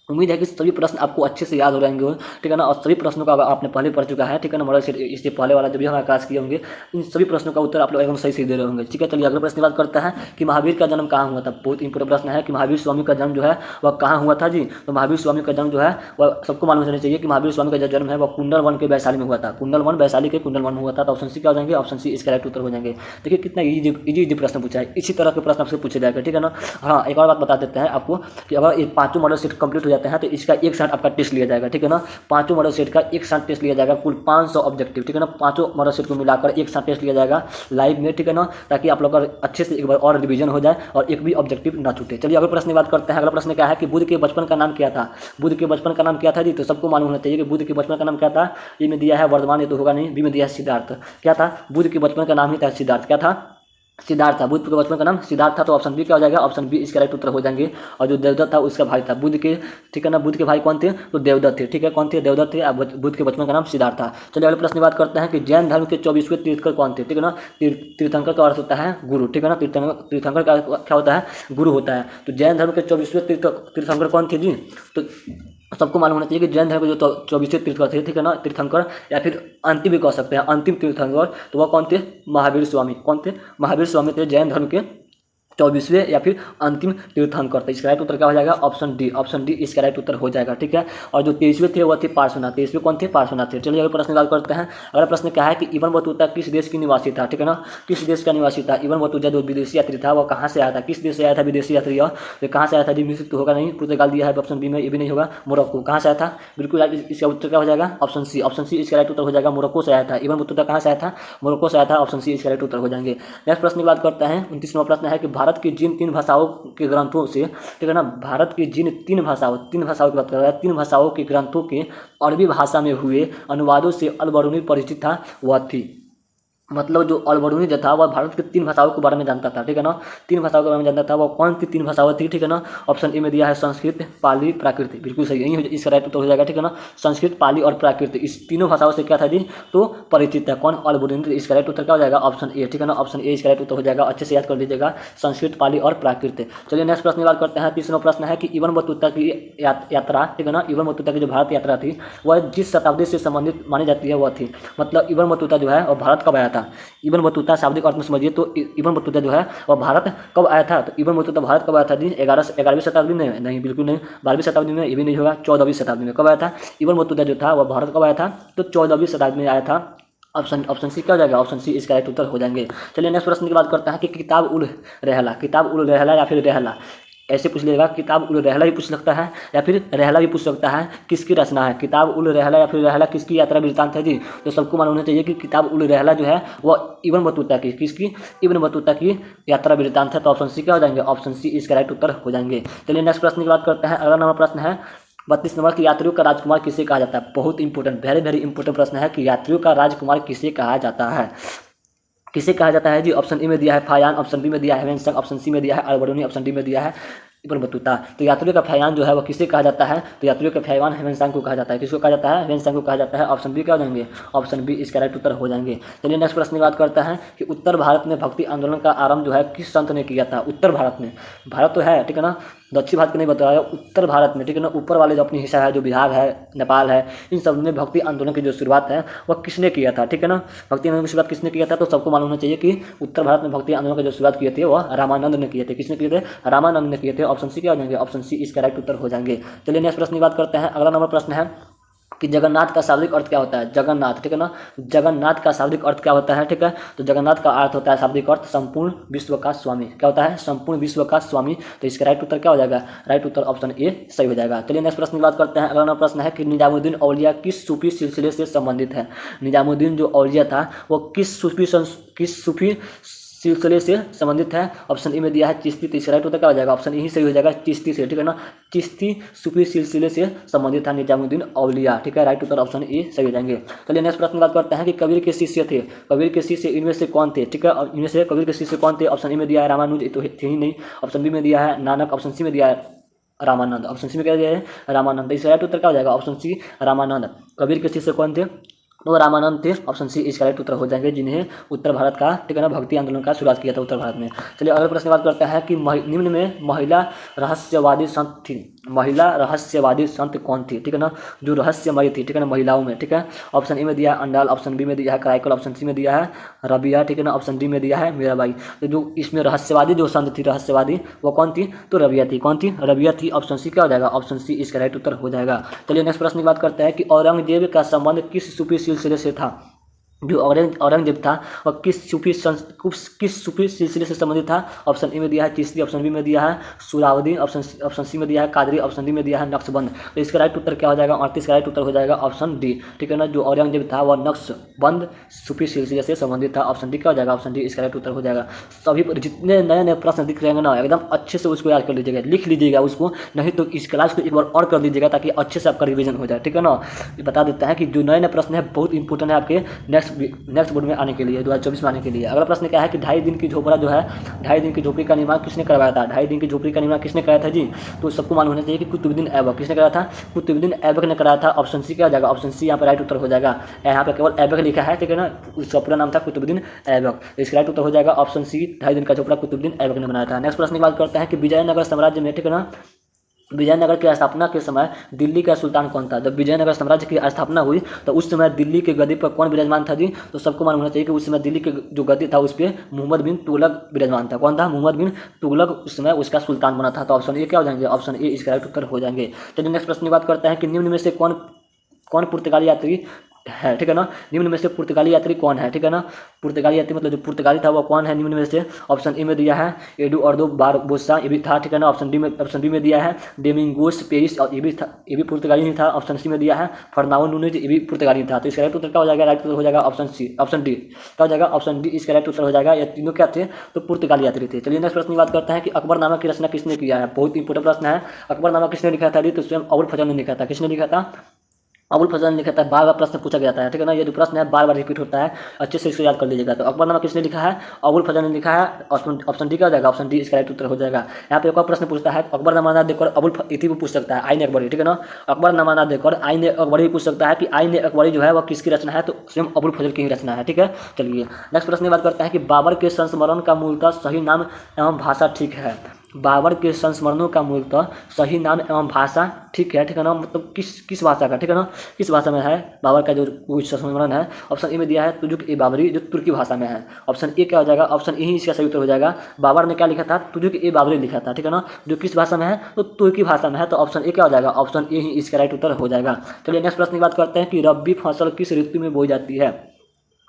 उम्मीद है कि सभी प्रश्न आपको अच्छे से याद हो रहेंगे, ठीक है ना। और सभी प्रश्नों का आपने पहले पढ़ चुका है, ठीक है ना। मॉडल सेट इससे पहले वाला जो भी हमारे क्लास किए होंगे, इन सभी प्रश्नों का उत्तर आप लोग एकदम सही से दे रहे होंगे, ठीक है। चलिए अगले प्रश्न की बात करता है कि महावीर का जन्म कहाँ हुआ था। बहुत इंपोर्टेंट प्रश्न है कि महावीर स्वामी का जन्म जो है वह कहाँ हुआ था जी? तो महावीर स्वामी का जन्म जो है वह सबको मालूम होना चाहिए कि महावीर स्वामी का जो जन्म है वह कुंडल वन के वैशाली में हुआ था। कुंडल वन, वैशाली के कुंडल वन में हुआ था। तो ऑप्शन सी क्या हो जाएंगे? ऑप्शन सी इसका राइट उत्तर हो जाएंगे। देखिए कितना इजी प्रश्न पूछा है। इसी तरह के प्रश्न आपसे पूछे जाएगा, ठीक है ना। हाँ, एक और बात बता देते हैं आपको कि अगर ये 5 मॉडल सेट कंप्लीट हो जाते हैं तो इसका एक साथ आपका टेस्ट लिया जाएगा, ठीक है ना। 5 मॉडल सेट का एक साथ टेस्ट लिया जाएगा, कुल 500 ऑब्जेक्टिव, ठीक है ना। 5 मॉडल सेट को मिलाकर एक साथ टेस्ट लिया जाएगा लाइव में, ठीक है ना, ताकि आप लोग का अच्छे से एक बार और रिवीजन हो जाए और एक भी ऑब्जेक्टिव ना छूटे। चलिए अगले प्रश्न की बात करते हैं। अगला प्रश्न क्या है कि बुद्ध के बचपन का नाम क्या था? बुद्ध के बचपन का नाम क्या था जी? तो सबको मालूम होना चाहिए कि बुद्ध के बचपन का नाम क्या था। ए में दिया है वर्धमान, ये तो होगा नहीं। बी में दिया है सिद्धार्थ। क्या था? बुद्ध के बचपन का नाम ही था सिद्धार्थ। क्या था? सिद्धार्थ था। बुद्ध के बचपन का नाम सिद्धार्थ था। तो ऑप्शन बी क्या हो जाएगा? ऑप्शन बी इसका राइट उत्तर हो जाएंगे। और जो देवदत्त था उसका भाई था बुद्ध के, ठीक है ना। बुद्ध के भाई कौन थे? तो देवदत्त थे, ठीक है। कौन थे? देवदत्त थे। बुद्ध के बचपन का नाम सिद्धार्थ था। चलिए अगले प्रश्न की बात करते हैं कि जैन धर्म के 24वें तीर्थंकर कौन थे, ठीक है ना। तीर्थंकर का अर्थ होता है गुरु, ठीक है ना। तीर्थंकर का क्या होता है? गुरु होता है। तो जैन धर्म के 24वें तीर्थंकर कौन थे जी? तो सबको मालूम होना चाहिए कि जैन धर्म के जो 24वें तीर्थंकर थे, ठीक है ना, तीर्थंकर या फिर अंतिम भी कह सकते हैं, अंतिम तीर्थंकर, तो वह कौन थे? महावीर स्वामी। कौन थे? महावीर स्वामी थे जैन धर्म के 24वें या फिर अंतिम तीर्थंकर। तो इसका राइट उत्तर क्या हो जाएगा? ऑप्शन डी इसका राइट उत्तर हो जाएगा, ठीक है। और जो 23वें थे वह थे पार्श्वनाथ। 23वें कौन थे? पार्श्वनाथ थे। चलिए अगले प्रश्न की बात करते हैं। अगला प्रश्न क्या है कि इबन बतूता किस देश की निवासी था, ठीक है ना। किस देश का निवासी था? इबन बतूता जो विदेशी यात्री था वह कहाँ से आया था? किस देश से आया था विदेशी यात्री? तो कहाँ से आया था जी? मिस्र तो होगा नहीं, पुर्तगाल दिया है ऑप्शन बी में, ये भी नहीं होगा। मोरक्को। कहाँ से आया था? बिल्कुल इसका उत्तर क्या हो जाएगा? ऑप्शन सी इसका राइट उत्तर हो जाएगा। मोरक्को से आया था। इबन बतूता कहाँ से आया था? मोरक्को से आया था। ऑप्शन सी इसका राइट उत्तर हो जाएंगे। नेक्स्ट प्रश्न की बात करते हैं। 29वां प्रश्न है कि भारत की जिन 3 भाषाओं के ग्रंथों से, ठीक है ना, भारत की जिन 3 भाषाओं की बात कर रहा है, 3 भाषाओं के ग्रंथों के अरबी भाषा में हुए अनुवादों से अल बरूनी परिचित था, वह थी। मतलब जो अल बरूनी जो था वह भारत की 3 भाषाओं के बारे में जानता था, ठीक है ना, 3 भाषाओं के बारे में जानता था। वो कौन सी 3 भाषाएं थी, ठीक है ना। ऑप्शन ए में दिया है संस्कृत, पाली, प्राकृत। बिल्कुल सही, यही इसका राइट उत्तर हो जाएगा, ठीक है ना। संस्कृत, पाली और प्राकृत, इस तीनों भाषाओं से क्या था जी, तो परिचित है। कौन, अल बरूनी। तो इसका राइट उत्तर क्या हो जाएगा, ऑप्शन ए, ठीक है ना। ऑप्शन ए इसका राइट उत्तर हो जाएगा। अच्छे से याद कर लीजिएगा, संस्कृत, पाली और प्राकृत। चलिए नेक्स्ट प्रश्न की बात करते हैं। तीसरा प्रश्न है कि इब्न बतूता की यात्रा, ठीक है ना, इब्न बतूता की जो भारत यात्रा थी वह जिस शताब्दी से संबंधित मानी जाती है वह थी। मतलब इब्न बतूता जो है और भारत कब आया था, इब्न बतूता शाब्दिक अर्थ में समझिए तो इब्न बतूता जो है वह भारत कब आया था। तो इब्न बतूता भारत कब आया था जी, 11वीं शताब्दी में, नहीं बिल्कुल नहीं, 12वीं शताब्दी में, ये भी नहीं होगा, 14वीं शताब्दी में। कब आया था इब्न बतूता जो था वह भारत कब आया था, तो 14वीं शताब्दी में आया था। ऑप्शन सी क्या हो जाएगा, ऑप्शन सी इसका राइट उत्तर हो जाएंगे। चलिए नेक्स्ट प्रश्न की बात करते हैं कि किताब उल रहला या फिर रहला, ऐसे पूछ लेगा, किताब उल रहला भी पूछ सकता है या फिर रहला भी पूछ सकता है, किसकी रचना है। किताब उल रहला या फिर रहला किसकी यात्रा वृत्तांत है जी, तो सबको मालूम होना चाहिए कि किताब उल रहला जो है वह इब्न बतूता की, किसकी, इब्न बतूता की यात्रा वृत्तांत है। तो ऑप्शन सी क्या हो जाएंगे, ऑप्शन सी इसका राइट उत्तर हो जाएंगे। चलिए नेक्स्ट प्रश्न की बात करते हैं। अगला नंबर प्रश्न है 32 नंबर की, यात्रियों का राजकुमार किसे कहा जाता है। बहुत इंपॉर्टेंट, वेरी इंपॉर्टेंट प्रश्न है कि यात्रियों का राजकुमार किसे कहा जाता है। किसे कहा जाता है जी, ऑप्शन ए में दिया है फायान, ऑप्शन बी में दिया है ह्वेनसांग, ऑप्शन सी में दिया है अल बरूनी, ऑप्शन डी में दिया है इब्न बतूता। तो यात्रियों का फैयान जो है वो किसे कहा जाता है, तो यात्रियों का फैयान ह्वेनसांग को कहा जाता है। किसको कहा जाता है, ह्वेनसांग को कहा जाता है। ऑप्शन बी क्या हो जाएंगे, ऑप्शन बी इसका राइट उत्तर हो जाएंगे। चलिए नेक्स्ट प्रश्न की बात करता है कि उत्तर भारत में भक्ति आंदोलन का आरंभ जो है किस संत ने किया था। उत्तर भारत में, भारत तो है, ठीक है ना, दक्षिण भारत को नहीं बताया, उत्तर भारत में, ठीक है ना, ऊपर वाले जो अपनी हिस्सा है, जो बिहार है, नेपाल है, इन सब में भक्ति आंदोलन की जो शुरुआत है वह किसने किया था, ठीक है ना। भक्ति आंदोलन की शुरुआत किसने किया था, तो सबको मालूम होना चाहिए कि उत्तर भारत में भक्ति आंदोलन की जो शुरुआत किए थे वह रामानंद ने किए थे। किसने किए थे, रामानंद ने किए थे। ऑप्शन सी क्या हो जाएंगे, ऑप्शन सी इसका राइट उत्तर हो जाएंगे। चलिए नेक्स्ट प्रश्न की बात करते हैं। अगला नंबर प्रश्न है कि जगन्नाथ का शाब्दिक अर्थ क्या होता है। जगन्नाथ, ठीक है ना, जगन्नाथ का शाब्दिक अर्थ क्या होता है, ठीक है। तो जगन्नाथ का अर्थ होता है शाब्दिक अर्थ संपूर्ण विश्व का स्वामी। क्या होता है, संपूर्ण विश्व का स्वामी। तो इसका राइट उत्तर क्या हो जाएगा, राइट उत्तर ऑप्शन ए सही हो जाएगा। चलिए नेक्स्ट प्रश्न की बात करते हैं। अगला नंबर प्रश्न है कि निजामुद्दीन औलिया किस सूफी सिलसिले से संबंधित है। निजामुद्दीन जो औलिया था वो किस सूफी सिलसिले से संबंधित है। ऑप्शन ए में दिया है चिश्ती, तो इसका राइट उत्तर क्या हो जाएगा, ऑप्शन ए ही सही हो जाएगा, चिश्ती से, ठीक है ना। चिश्ती सूफी सिलसिले से संबंधित था निजामुद्दीन औलिया, ठीक है, राइट उत्तर ऑप्शन ए सही हो जाएंगे। चलिए नेक्स्ट प्रश्न की बात करते हैं कि कबीर के शिष्य थे, कबीर के शिष्य इनमें से कौन थे, ठीक है। इनमें से कबीर के शिष्य कौन थे। ऑप्शन ए में दिया है रामानुज, ये तो थे ही नहीं। ऑप्शन बी में दिया है नानक, ऑप्शन सी में दिया है रामानंद, ऑप्शन सी में क्या दिया है रामानंद। इसका राइट उत्तर क्या हो जाएगा, ऑप्शन सी रामानंद। कबीर के शिष्य कौन थे, तो रामानंद थे। ऑप्शन सी इसका राइट उत्तर हो जाएंगे, जिन्हें उत्तर भारत का, ठीक है ना, भक्ति आंदोलन का शुरुआत किया था उत्तर भारत में। चलिए अगले प्रश्न की बात करते हैं कि निम्न में महिला रहस्यवादी संत थी। महिला रहस्यवादी संत कौन थी, ठीक है ना, जो रहस्यमयी थी, ठीक है ना, महिलाओं में, ठीक है। ऑप्शन ए में दिया है अंडाल, ऑप्शन बी में दिया है कराइकल, ऑप्शन सी में दिया है रबिया, ठीक है ना, ऑप्शन डी में दिया है मीराबाई। तो जो इसमें रहस्यवादी जो संत थी, रहस्यवादी वो कौन थी, तो रबिया थी। कौन थी, रबिया थी। ऑप्शन सी क्या हो जाएगा, ऑप्शन सी इसका राइट उत्तर हो जाएगा। चलिए नेक्स्ट प्रश्न की बात करते हैं कि औरंगजेब का संबंध किस सूफी सिलसिले से था। जो औरंगजेब था वह किस सूफी सिलसिले से संबंधित था। ऑप्शन ए में दिया है चिश्ती, ऑप्शन बी में दिया है सुरावदी, ऑप्शन सी में दिया है कादरी, ऑप्शन डी में दिया है नक्शबंद। तो इसका राइट उत्तर क्या हो जाएगा, 38 का राइट उत्तर हो जाएगा ऑप्शन डी, ठीक है ना। जो औरंगजेब था वह नक्शबंद सूफी सिलसिले से संबंधित था। ऑप्शन डी क्या हो जाएगा, ऑप्शन डी इसका राइट उत्तर हो जाएगा। सभी जितने नए नए प्रश्न दिख रहेंगे ना, एकदम अच्छे से उसको याद कर लीजिएगा, लिख लीजिएगा उसको, नहीं तो इस क्लास को एक बार और कर लीजिएगा ताकि अच्छे से आपका रिवीजन हो जाए, ठीक है ना। बता देता है कि जो नए नए प्रश्न है बहुत इंपॉर्टेंट है आपके नेक्स्ट बोर्ड में आने के लिए, 2024 में आने के लिए। अगला प्रश्न क्या है कि 2.5 दिन की झोपड़ा जो है, 2.5 दिन की झोपड़ी का निर्माण किसने करवाया था। 2.5 दिन की झोपड़ी का निर्माण किसने कराया था जी, तो सबको मालूम होना चाहिए कि कुतुबुद्दीन ऐबक। किसने कराया था, कुतुबुद्दीन ऐबक ने कराया था। ऑप्शन सी क्या हो जाएगा, ऑप्शन सी यहाँ पर राइट उत्तर हो जाएगा। यहाँ पे केवल ऐबक लिखा है, ठीक है ना, उसका पूरा नाम था कुतुबुद्दीन ऐबक। इसका राइट उत्तर हो जाएगा ऑप्शन सी, 2.5 दिन का झोपड़ा कुतुबुद्दीन ऐबक ने बनाया था। नेक्स्ट प्रश्न की बात करते हैं कि विजयनगर साम्राज्य में, ठीक है ना, विजयनगर की स्थापना के समय दिल्ली का सुल्तान कौन था। जब विजयनगर साम्राज्य की स्थापना हुई तो उस समय दिल्ली के गद्दी पर कौन विराजमान था जी, तो सबको मालूम होना चाहिए कि उस समय दिल्ली के जो गद्दी था उस पर मोहम्मद बिन तुगलक विराजमान था। कौन था, मोहम्मद बिन तुगलक उस समय उसका सुल्तान बना था। तो ऑप्शन ए क्या हो जाएंगे, ऑप्शन ए इसका राइट उत्तर हो जाएंगे। चलिए नेक्स्ट प्रश्न की बात करते हैं कि निम्न में से कौन पुर्तगाली यात्री है, ठीक है ना। निम्न में से पुर्तगाली यात्री कौन है, ठीक है ना। पुर्तगाली यात्री मतलब जो पुर्तगाली था वो कौन है निम्न में से। ऑप्शन ए में दिया है एडुआर्दो बारबोसा, ये भी था, ठीक है ना। ऑप्शन डी में दिया है डोमिंगोस पेरिस, और ये भी था, ये भी पुर्तगाली नहीं था। ऑप्शन सी में दिया है फर्नाओ नूनेज, ये भी पुर्तगाली था। तो इसका राइट उत्तर क्या हो जाएगा, राइट उत्तर हो जाएगा ऑप्शन सी, ऑप्शन डी क्या हो जाएगा, ऑप्शन डी इसका राइट उत्तर हो जाएगा। ये तीनों क्या थे, तो पुर्तगाली यात्री थे। चलिए नेक्स्ट प्रश्न की बात करते हैं कि अकबरनामा की रचना किसने किया है। बहुत इंपोर्टेंट प्रश्न है। अकबरनामा किसने लिखा था, तो स्वयं अबुल फजल ने लिखा था। किसने लिखा था, अबुल फजल ने लिखा था। बार बार प्रश्न पूछा जाता है, ठीक है ना। ये जो प्रश्न है बार बार रिपीट होता है, अच्छे से इसको याद कर लीजिएगा। तो अकबरनामा किसने लिखा है, अबुल फजल ने लिखा है। ऑप्शन डी क्या हो जाएगा, ऑप्शन डी इसका राइट उत्तर हो जाएगा। यहाँ पे एक और प्रश्न पूछता है, अकबरनामा ना देखकर इति भी पूछ सकता है, आईन अकबरी, ठीक है ना। अकबरनामा ना देखकर आईन अकबरी भी पूछ सकता है कि आईन अकबरी जो है वह किसकी रचना है, तो स्वयं अबुल फजल की ही रचना है, ठीक है। चलिए नेक्स्ट प्रश्न की बात करते हैं कि बाबर के संस्मरण का मूलतः सही नाम एवं भाषा ठीक है। बाबर के संस्मरणों का मूलतः सही नाम एवं भाषा ठीक है ना। मतलब किस भाषा का, ठीक है ना, किस भाषा में है बाबर का जो संस्मरण है। ऑप्शन ए में दिया है तुजुक ए बाबरी, जो तुर्की भाषा में है। ऑप्शन ए क्या हो जाएगा, ऑप्शन ए ही इसका सही उत्तर हो जाएगा। बाबर ने क्या लिखा था, तुजुक ए बाबरी लिखा था, ठीक है ना, जो किस भाषा में है, तो तुर्की भाषा में है। तो ऑप्शन ए क्या हो जाएगा, ऑप्शन ए ही इसका राइट उत्तर हो जाएगा। चलिए नेक्स्ट प्रश्न की बात करते हैं कि रब्बी फसल किस ऋतु में बोई जाती है,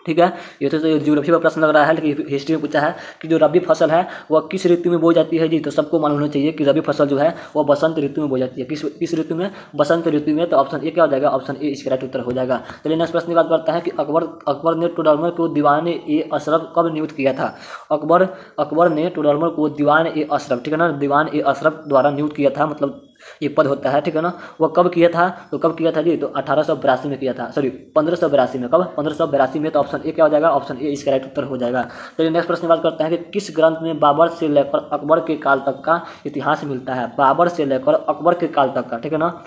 ठीक है। ये तो ज्योग्राफी का प्रश्न लग रहा है, लेकिन हिस्ट्री में पूछा है कि जो रबी फसल है वह किस ऋतु में बोई जाती है जी। तो सबको मालूम होना चाहिए कि रबी फसल जो है वह बसंत ऋतु में बोई जाती है। किस ऋतु में, बसंत ऋतु में। तो ऑप्शन ए क्या हो जाएगा, ऑप्शन ए इसका राइट उत्तर हो जाएगा। चलिए नेक्स्ट प्रश्न की बात करते हैं कि अकबर ने टोडरमल को दीवान ए अशरफ कब नियुक्त किया था। अकबर ने टोडरमल को दीवान ए अशरफ, ठीक है ना, दीवान ए अशरफ द्वारा नियुक्त किया था, मतलब ये पद होता है, ठीक है ना। वह कब किया था, तो कब किया था जी, तो 1882 में किया था, सॉरी 1582 में। कब, 1582 में। तो ऑप्शन ए क्या हो जाएगा, ऑप्शन ए इसका राइट उत्तर हो जाएगा। चलिए नेक्स्ट प्रश्न की बात करते हैं कि किस ग्रंथ में बाबर से लेकर अकबर के काल तक का इतिहास मिलता है। बाबर से लेकर अकबर के काल तक का, ठीक है ना।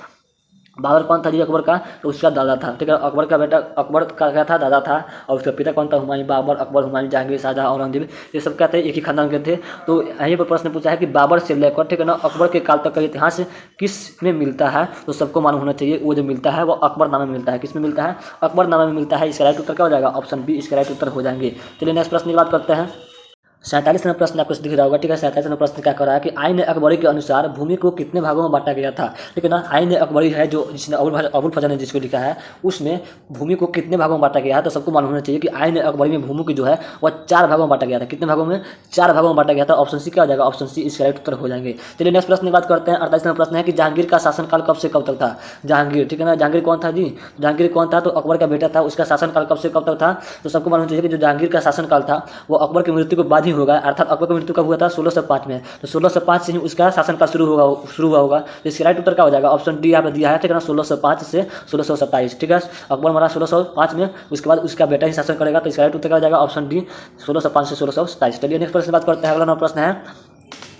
बाबर कौन था जी, अकबर का, तो उसका दादा था, ठीक है। अकबर का बेटा, अकबर का क्या था, दादा था। और उसका पिता कौन था, हुमायूं, बाबर, अकबर, हुमायूं, जहांगीर, शाहजहां, औरंगजेब, ये सब क्या थे, एक ही खानदान के थे। तो यहीं पर प्रश्न पूछा है कि बाबर से लेकर, ठीक है ना, अकबर के काल तक का इतिहास किस में मिलता है। तो सबको मालूम होना चाहिए, वो जो मिलता है वो अकबरनामा में मिलता है। किस में मिलता है, अकबरनामा में मिलता है। इसका राइट उत्तर क्या हो जाएगा, ऑप्शन बी इसका राइट उत्तर हो जाएंगे। चलिए नेक्स्ट प्रश्न की बात करते हैं। 47वां प्रश्न आपको दिख रहा होगा, ठीक है। 47वां प्रश्न क्या कर रहा है कि आईन अकबरी के अनुसार भूमि को कितने भागों में बांटा गया था, ठीक है ना। आईन अकबरी है जो जिसने अबुल फजल ने जिसको लिखा है, उसमें भूमि को कितने भागों में बांटा गया है। तो सबको मालूम होना चाहिए कि आईन अकबरी में भूमि की जो है वह 4 भागों में बांटा गया था। कितने भागों में, 4 भागों में बांटा गया था। ऑप्शन सी क्या हो जाएगा, ऑप्शन सी इसका राइट उत्तर हो जाएंगे। चलिए नेक्स्ट प्रश्न की बात करते हैं। 48वां प्रश्न है कि जहांगीर का शासनकाल कब से कब तक था। जहांगीर, ठीक है ना, जहांगीर कौन था जी, जहांगीर कौन था, तो अकबर का बेटा था। उसका शासनकाल कब से कब तक था। तो सबको मालूम चाहिए कि जो जहांगीर का शासनकाल था वो अकबर की मृत्यु के बाद ही होगा, अर्थात अकबर की मृत्यु कब हुआ था, 1605 में। तो 1605 से ही उसका शासनकाल शुरू हुआ होगा। तो इसका राइट उत्तर क्या हो जाएगा, ऑप्शन डी यहाँ पे दिया है, ठीक है ना, 1605 से 1627, ठीक है। अकबर मरा 1605 में, उसके बाद उसका बेटा ही शासन करेगा। तो इसका राइट उत्तर क्या हो जाएगा, ऑप्शन डी 1605 से 1627। चलिए नेक्स्ट प्रश्न बात करते हैं। अगला प्रश्न है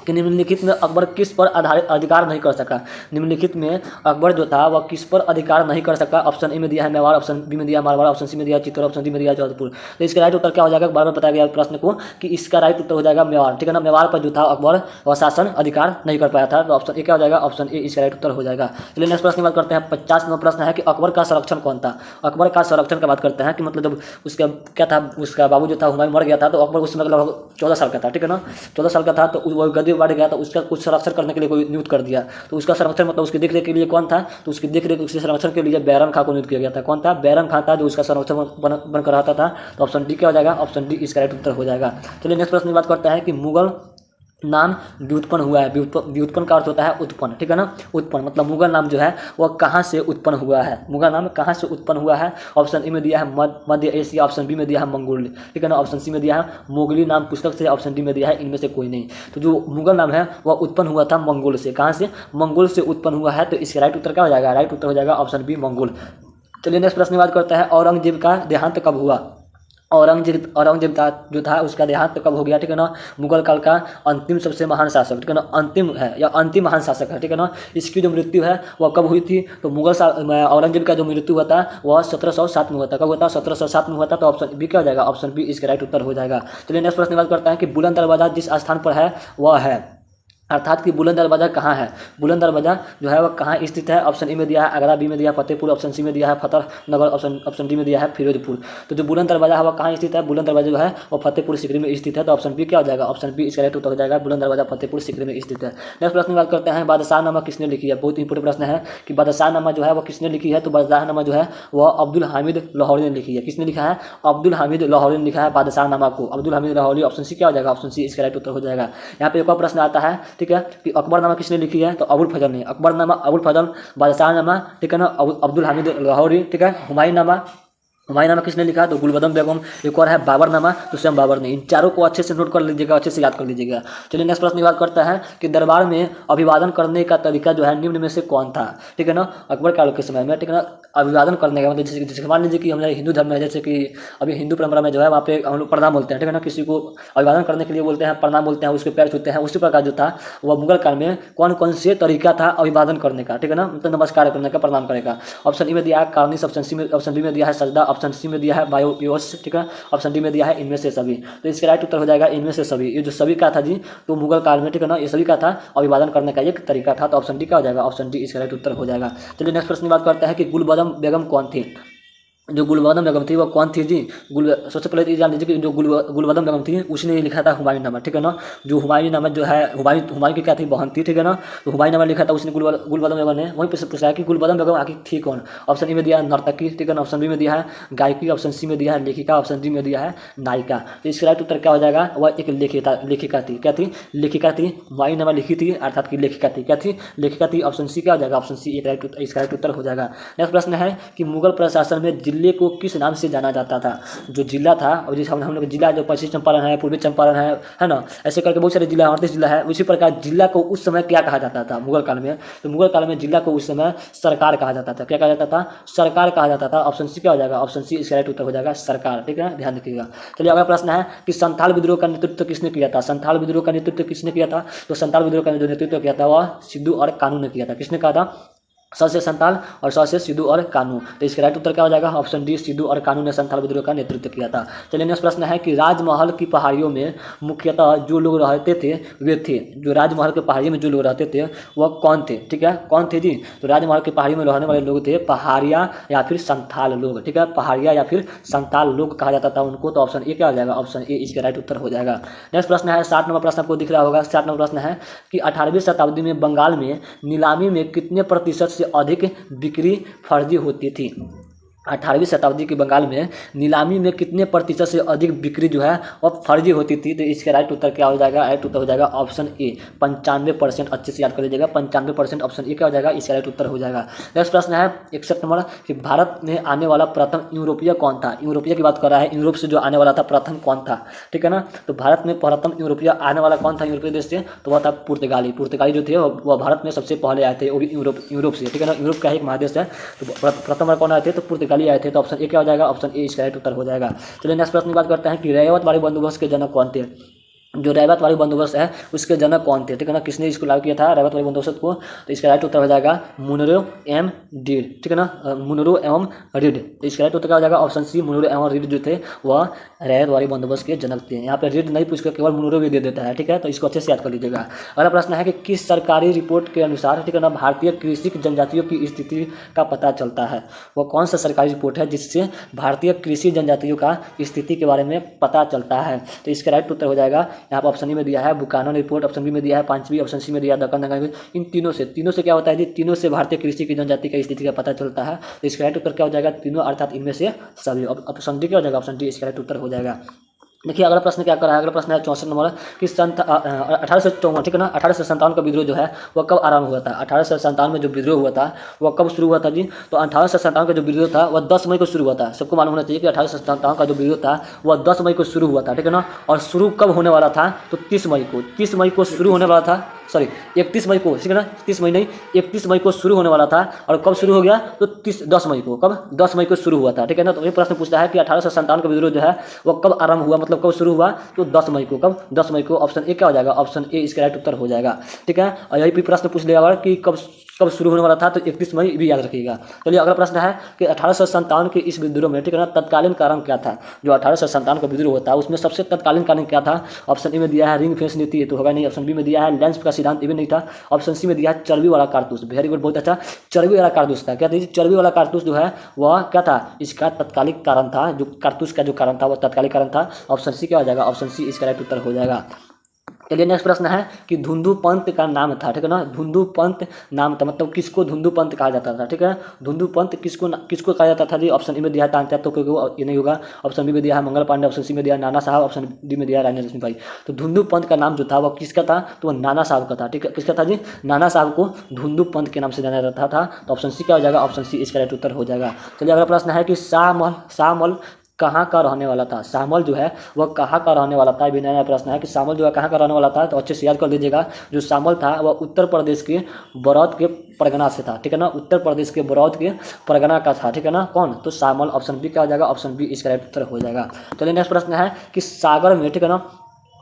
कि निम्नलिखित में अकबर किस पर आधारित अधिकार नहीं कर सका। निम्नलिखित में अकबर जो था वह किस पर अधिकार नहीं कर सका। ऑप्शन ए में दिया है मेवाड़, ऑप्शन बी में दिया मारवाड़, ऑप्शन सी में दिया चित्तौड़, ऑप्शन डी में दिया जोधपुर। तो इसका राइट उत्तर क्या हो जाएगा, बार बार बताया गया प्रश्न को कि इसका राइट उत्तर हो जाएगा मेवाड़, ठीक है ना। मेवाड़ पर जो था अकबर वह शासन अधिकार नहीं कर पाया था। तो ऑप्शन ए क्या हो जाएगा, ऑप्शन ए इसका राइट उत्तर हो जाएगा। चलिए नेक्स्ट प्रश्न की बात करते हैं। 50वां प्रश्न है कि अकबर का संरक्षण कौन था। अकबर का संरक्षण की बात करते हैं कि मतलब जब उसका क्या था, उसका बाबू जो था हुमायूं मर गया था, तो अकबर उस समय लगभग 14 साल का था, ठीक है ना, 14 साल का था। तो वो गद्दी बढ़ गया, तो उसका कुछ संरक्षण करने के लिए कोई नियुक्त कर दिया। तो उसका संरक्षण मतलब उसकी देखरेख के लिए कौन था, तो उसकी देखरेख, उसके संरक्षण के लिए बैरम खां को नियुक्त किया गया था। कौन था, बैरम खां था, जो उसका संरक्षण बनकर रहता था। तो ऑप्शन डी क्या हो जाएगा, ऑप्शन डी इसका राइट उत्तर हो जाएगा। चलिए नेक्स्ट प्रश्न की बात करते हैं कि मुगल नाम व्युत्पन्न हुआ है। व्युत्पन्न का अर्थ होता है उत्पन्न, ठीक है ना, उत्पन्न मतलब मुगल नाम जो है वह कहाँ से उत्पन्न हुआ है। मुगल नाम कहाँ से उत्पन्न हुआ है। ऑप्शन ए में दिया है मध्य एशिया, ऑप्शन बी में दिया है मंगोल, ठीक है ना, ऑप्शन सी में दिया है मोगली नाम पुस्तक से, ऑप्शन डी में दिया है इनमें से कोई नहीं। तो जो मुगल नाम है वह उत्पन्न हुआ था मंगोल से। कहाँ से, मंगोल से उत्पन्न हुआ है। तो इसका राइट उत्तर क्या हो जाएगा, राइट उत्तर हो जाएगा ऑप्शन बी मंगोल। चलिए नेक्स्ट प्रश्न की बात करता है। औरंगजेब का देहांत कब हुआ। औरंगजेब जो था उसका देहांत कब हो गया, ठीक है ना। मुगल काल का अंतिम सबसे महान शासक, ठीक है ना, अंतिम है या अंतिम महान शासक है, ठीक है ना। इसकी जो मृत्यु है वह कब हुई थी, तो औरंगजेब का जो मृत्यु हुआ था वह 1707 में हुआ था। कब हुआ था, 1707 में हुआ था। तो ऑप्शन बी क्या हो जाएगा, ऑप्शन बी इसका राइट उत्तर हो जाएगा। चलिए नेक्स्ट प्रश्न की बात करता है कि बुलंद दरवाजा जिस स्थान पर है वह है अर्थात कि बुलंद दरवाजा कहाँ है, बुलंद दरवाजा जो है वह कहाँ स्थित है। ऑप्शन ए में दिया है आगरा, बी में दिया है फतेहपुर, ऑप्शन सी में दिया है फतेहनगर, ऑप्शन डी में दिया है फिरोजपुर। तो जो बुलंद दरवाजा है वह कहाँ स्थित है, बुलंद दरवाजा जो है वह फतेहपुर सीकरी में स्थित है। तो ऑप्शन बी क्या हो जाएगा, ऑप्शन बी इसका राइट उत्तर हो जाएगा, बुलंद दरवाजा फतेहपुर सीकरी में स्थित है। नेक्स्ट प्रश्न की बात करते हैं, बादशाहनामा किसने लिखी है। बहुत इंपोर्टेंट प्रश्न है कि बादशाहनामा जो है वह किसने लिखी है। तो बादशाहनामा जो है वह अब्दुल हामिद लाहौरी ने लिखी है। किसने लिखा है, अब्दुल हामिद लाहौरी ने लिखा है बादशाहनामा को, अब्दुल हामिद लाहौरी। ऑप्शन सी क्या हो जाएगा, ऑप्शन सी इसका राइट उत्तर हो जाएगा। यहाँ पे एक और प्रश्न आता है, ठीक है, कि अकबरनामा किसने लिखी है। तो अबुल फजल ने, अकबरनामा अबुल फजल, बादशाहनामा ठीक है ना अब्दुल हामिद लाहौरी, ठीक है। हुमायूंनामा किसने लिखा, तो गुलबदम बेगम। एक और है बाबरनामा, तो स्वयं बाबर ने। इन चारों को अच्छे से नोट कर लीजिएगा, अच्छे से याद कर लीजिएगा। चलिए नेक्स्ट प्रश्न की बात करता है कि दरबार में अभिवादन करने का तरीका जो है निम्न में से कौन था, ठीक है ना। अकबर काल के समय में, ठीक है ना, अभिवादन करने का मतलब जैसे मान लीजिए कि हमारे हिंदू धर्म में, जैसे कि अभी हिंदू परंपरा में जो है वहाँ पे हम लोग प्रणाम बोलते हैं, ठीक है ना। किसी को अभिवादन करने के लिए बोलते हैं, प्रणाम बोलते हैं, उसके पैर छूते हैं। उसी प्रकार जो था वह मुगल काल में कौन कौन से तरीका था अभिवादन करने का, ठीक है ना, मतलब नमस्कार करने का, प्रणाम करने का। ऑप्शन ए में दिया है कार्निश, ऑप्शन बी में दिया है सजदा, ऑप्शन सी में दिया है बायोपियोस, ठीक है। ऑप्शन डी में दिया है इनमें से सभी। तो इसका राइट उत्तर हो जाएगा इनमें से सभी। ये जो सभी का था जी, तो मुगल काल में, ठीक है ना, ये सभी का था अभिवादन करने का एक तरीका था। तो ऑप्शन डी क्या हो जाएगा, ऑप्शन डी इसका राइट उत्तर हो जाएगा। चलिए नेक्स्ट प्रश्न की बात करते हैं कि गुलबदम बेगम कौन थी। जो गुलबदम बेगम थी वह कौन थी जी। सबसे पहले तो ये जान लीजिए कि जो गुलबदम बेगम थी उसने ये लिखा था हुमायूंनामा, ठीक है ना। जो हुमायूंनामा जो है, हुमायूं की क्या थी, बहन थी, ठीक है ना। तो हुमायूंनामा लिखा था उसने गुलबदम बेगम ने। वहीं पर पूछा है कि गुलबदम बेगम आखिर थी कौन। ऑप्शन ए में दिया है नर्तकी, ठीक है ना। ऑप्शन बी में दिया है गायकी, ऑप्शन सी में दिया है लेखिका, ऑप्शन डी में दिया है नायिका। तो इसका राइट उत्तर क्या हो जाएगा, वह एक लेखिका थी। क्या थी, लेखिका थी। हुमायूंनामा लिखी थी अर्थात की लेखिका थी। क्या थी, लेखिका थी। ऑप्शन सी क्या हो जाएगा, ऑप्शन सी इसका राइट उत्तर हो जाएगा। नेक्स्ट प्रश्न है कि मुगल प्रशासन में जिले को किस नाम से जाना जाता था। जो जिला था, और जैसे हम लोग जिला जो पश्चिम चंपारण है, पूर्वी चंपारण है ना, ऐसे करके बहुत सारे जिला, 38 जिला है। उसी प्रकार जिला को उस समय क्या कहा जाता था मुगल काल में। तो मुगल काल में जिला को उस समय सरकार कहा जाता था। क्या कहा जाता था, सरकार कहा जाता था। ऑप्शन सी क्या हो जाएगा, ऑप्शन सी इसका राइट उत्तर हो जाएगा सरकार, ठीक है, ध्यान रखिएगा। चलिए अगला प्रश्न है कि संथाल विद्रोह का नेतृत्व किसने किया था। संथाल विद्रोह का नेतृत्व किसने किया था। तो संथाल विद्रोह का जो नेतृत्व किया था वह सिद्धू और कानू ने किया था। किसने कहा था, स से संथाल और स से सिद्धू और कानू। तो इसका राइट उत्तर क्या हो जाएगा, ऑप्शन डी सिद्धू और कानू ने संथाल विद्रोह का नेतृत्व किया था। चलिए नेक्स्ट प्रश्न है कि राजमहल की पहाड़ियों में मुख्यतः जो लोग रहते थे वे थे। जो राजमहल के पहाड़ियों में जो लोग रहते थे वह कौन थे, ठीक है, कौन थे जी। तो राजमहल की पहाड़ियों में रहने वाले लोग थे पहाड़िया या फिर संथाल लोग, ठीक है, पहाड़िया या फिर संथाल लोग कहा जाता था उनको। तो ऑप्शन ए क्या हो जाएगा, ऑप्शन ए इसका राइट उत्तर हो जाएगा। नेक्स्ट प्रश्न है 60 नंबर प्रश्न आपको दिख रहा होगा। 60 नंबर प्रश्न है कि 18वीं शताब्दी में बंगाल में नीलामी में कितने प्रतिशत से अधिक बिक्री फर्जी होती थी। 18वीं शताब्दी के बंगाल में नीलामी में कितने प्रतिशत से अधिक बिक्री जो है वह फर्जी होती थी। तो इसका राइट उत्तर क्या हो जाएगा, राइट उत्तर हो जाएगा ऑप्शन ए 95%। अच्छे से याद कर लीजिएगा 95%। ऑप्शन ए क्या हो जाएगा, इसका राइट उत्तर हो जाएगा। नेक्स्ट प्रश्न है 61 नंबर कि भारत में आने वाला प्रथम यूरोपीय कौन था। यूरोपीय की बात कर रहा है, यूरोप से जो आने वाला था प्रथम कौन था, ठीक है ना। तो भारत में प्रथम यूरोपीय आने वाला कौन था यूरोपीय देश से, तो वह था पुर्तगाली। पुर्तगाली जो थे वह भारत में सबसे पहले आए थे, वो भी यूरोप से, ठीक है ना। यूरोप का एक महादेश है, तो प्रथम बार कौन आए थे, तो पुर्तगाली आए थे। तो ऑप्शन ए क्या हो जाएगा, ऑप्शन ए इसका राइट उत्तर हो जाएगा। चलिए नेक्स्ट प्रश्न की बात करते हैं कि रैयतवाड़ी बंदोबस्त के जनक कौन थे। जो रैयतवाड़ी बंदोबस्त है उसके जनक कौन थे, ठीक है ना। किसने इसको लागू किया था रैयतवाड़ी बंदोबस्त को। तो इसका राइट उत्तर हो जाएगा मुनरो एम रीड, ठीक है ना, मुनरो एवं रीड। तो इसका राइट उत्तर क्या हो जाएगा, ऑप्शन सी मुनरो एवं रीड जो थे वह रैयतवाड़ी बंदोबस्त के जनक थे। यहाँ पे रीड नहीं पूछकर केवल मुनरो भी दे देता है, ठीक है, तो इसको अच्छे से याद कर लीजिएगा। अगला प्रश्न है कि किस सरकारी रिपोर्ट के अनुसार, ठीक है ना, भारतीय कृषि जनजातियों की स्थिति का पता चलता है। वह कौन सा सरकारी रिपोर्ट है जिससे भारतीय कृषि जनजातियों का स्थिति के बारे में पता चलता है। तो इसका राइट उत्तर हो जाएगा यहाँ पर ऑप्शन ए में दिया है बुकानन रिपोर्ट, ऑप्शन बी में दिया है पांचवी, ऑप्शन सी में दिया है दक्कन दंगा। इन तीनों से क्या होता है जी, तीनों से भारतीय कृषि की जनजाति की स्थिति का पता चलता है। तो इसका राइट उत्तर क्या हो जाएगा, तीनों अर्थात इनमें से सभी। ऑप्शन डी क्या हो जाएगा, ऑप्शन डी इसका राइट उत्तर हो जाएगा। देखिए अगला प्रश्न क्या कर रहा है, अगला प्रश्न है 64 नंबर कि 1854, ठीक है ना, 1857 का विद्रोह जो है वह कब आरंभ हुआ था। 1857 में जो विद्रोह हुआ था वह कब शुरू हुआ था जी। तो 1857 का जो विद्रोह था वह 10 मई को शुरू हुआ था। सबको मालूम होना चाहिए कि 1857 का जो विद्रोह था वह 10 मई को शुरू हुआ था, ठीक है ना। और शुरू कब होने वाला था, तो 30 मई को शुरू होने वाला था, सॉरी 31 मई को, ठीक है ना, 30 मई नहीं 31 मई को शुरू होने वाला था। और कब शुरू हो गया, तो 10 मई को, कब 10 मई को शुरू हुआ था, ठीक है ना। तो ये प्रश्न पूछता है कि 1857 का विद्रोह जो है वह कब आरंभ हुआ, मतलब कब शुरू हुआ, तो 10 मई को। कब, 10 मई को। ऑप्शन ए क्या हो जाएगा, ऑप्शन ए इसका राइट उत्तर हो जाएगा, ठीक है। और यही भी प्रश्न पूछ लिया कि कब कब शुरू होने वाला था, तो 31 मई भी याद रखिएगा। चलिए अगला प्रश्न है कि 1857 के इस विद्रोह में, ठीक है ना, तत्कालीन कारण क्या था। जो 1857 का विद्रोह होता है उसमें सबसे तत्कालीन कारण क्या था। ऑप्शन ए में दिया है रिंग फेंस नीति, तो होगा नहीं। ऑप्शन बी में दिया है लेंस का सिद्धांत, ये भी नहीं था। ऑप्शन सी में दिया है चर्बी वाला कारतूस, वेरी गुड, बहुत अच्छा, चर्बी वाला कारतूस था। क्या था, चर्बी वाला कारतूस जो है वह क्या था, इसका तत्कालिक कारण था, जो कारतूस का जो कारण था वह तत्कालिक कारण था। ऑप्शन सी क्या हो जाएगा, ऑप्शन सी इसका राइट उत्तर हो जाएगा। चलिए नेक्स्ट प्रश्न है कि धुंधु पंत का नाम था, ठीक है ना, धुंधु पंत नाम था, मतलब किसको धुंधु पंत कहा जाता था, ठीक है। धुंधु पंत किसको कहा जाता था जी। ऑप्शन ए में दिया है तात्या तोपे को, ये नहीं होगा। ऑप्शन बी में दिया है मंगल पांडे, ऑप्शन सी में दिया है नाना साहब, ऑप्शन डी में दिया है रानी लक्ष्मीबाई। तो धुंधु पंत का नाम जो था वह किसका था, तो वह नाना साहब का था, ठीक है। किसका था जी, नाना साहब को धुंधु पंत के नाम से जाना जाता था। तो ऑप्शन सी क्या हो जाएगा, ऑप्शन सी इसका राइट उत्तर हो जाएगा। चलिए अगला प्रश्न है कि शाहमल कहाँ का रहने वाला था। शाहमल जो है वह कहाँ का रहने वाला था, भी नया प्रश्न है कि शाहमल जो है कहाँ का रहने वाला था। तो अच्छे से याद कर लीजिएगा, जो शाहमल था वह उत्तर प्रदेश के बरौद के परगना से था, ठीक है ना, उत्तर प्रदेश के बरौद के परगना का था, ठीक है ना, कौन, तो शाहमल। ऑप्शन बी क्या हो जाएगा, ऑप्शन बी इसका राइट उत्तर हो जाएगा। चलिए नेक्स्ट प्रश्न है कि सागर में, ठीक है ना,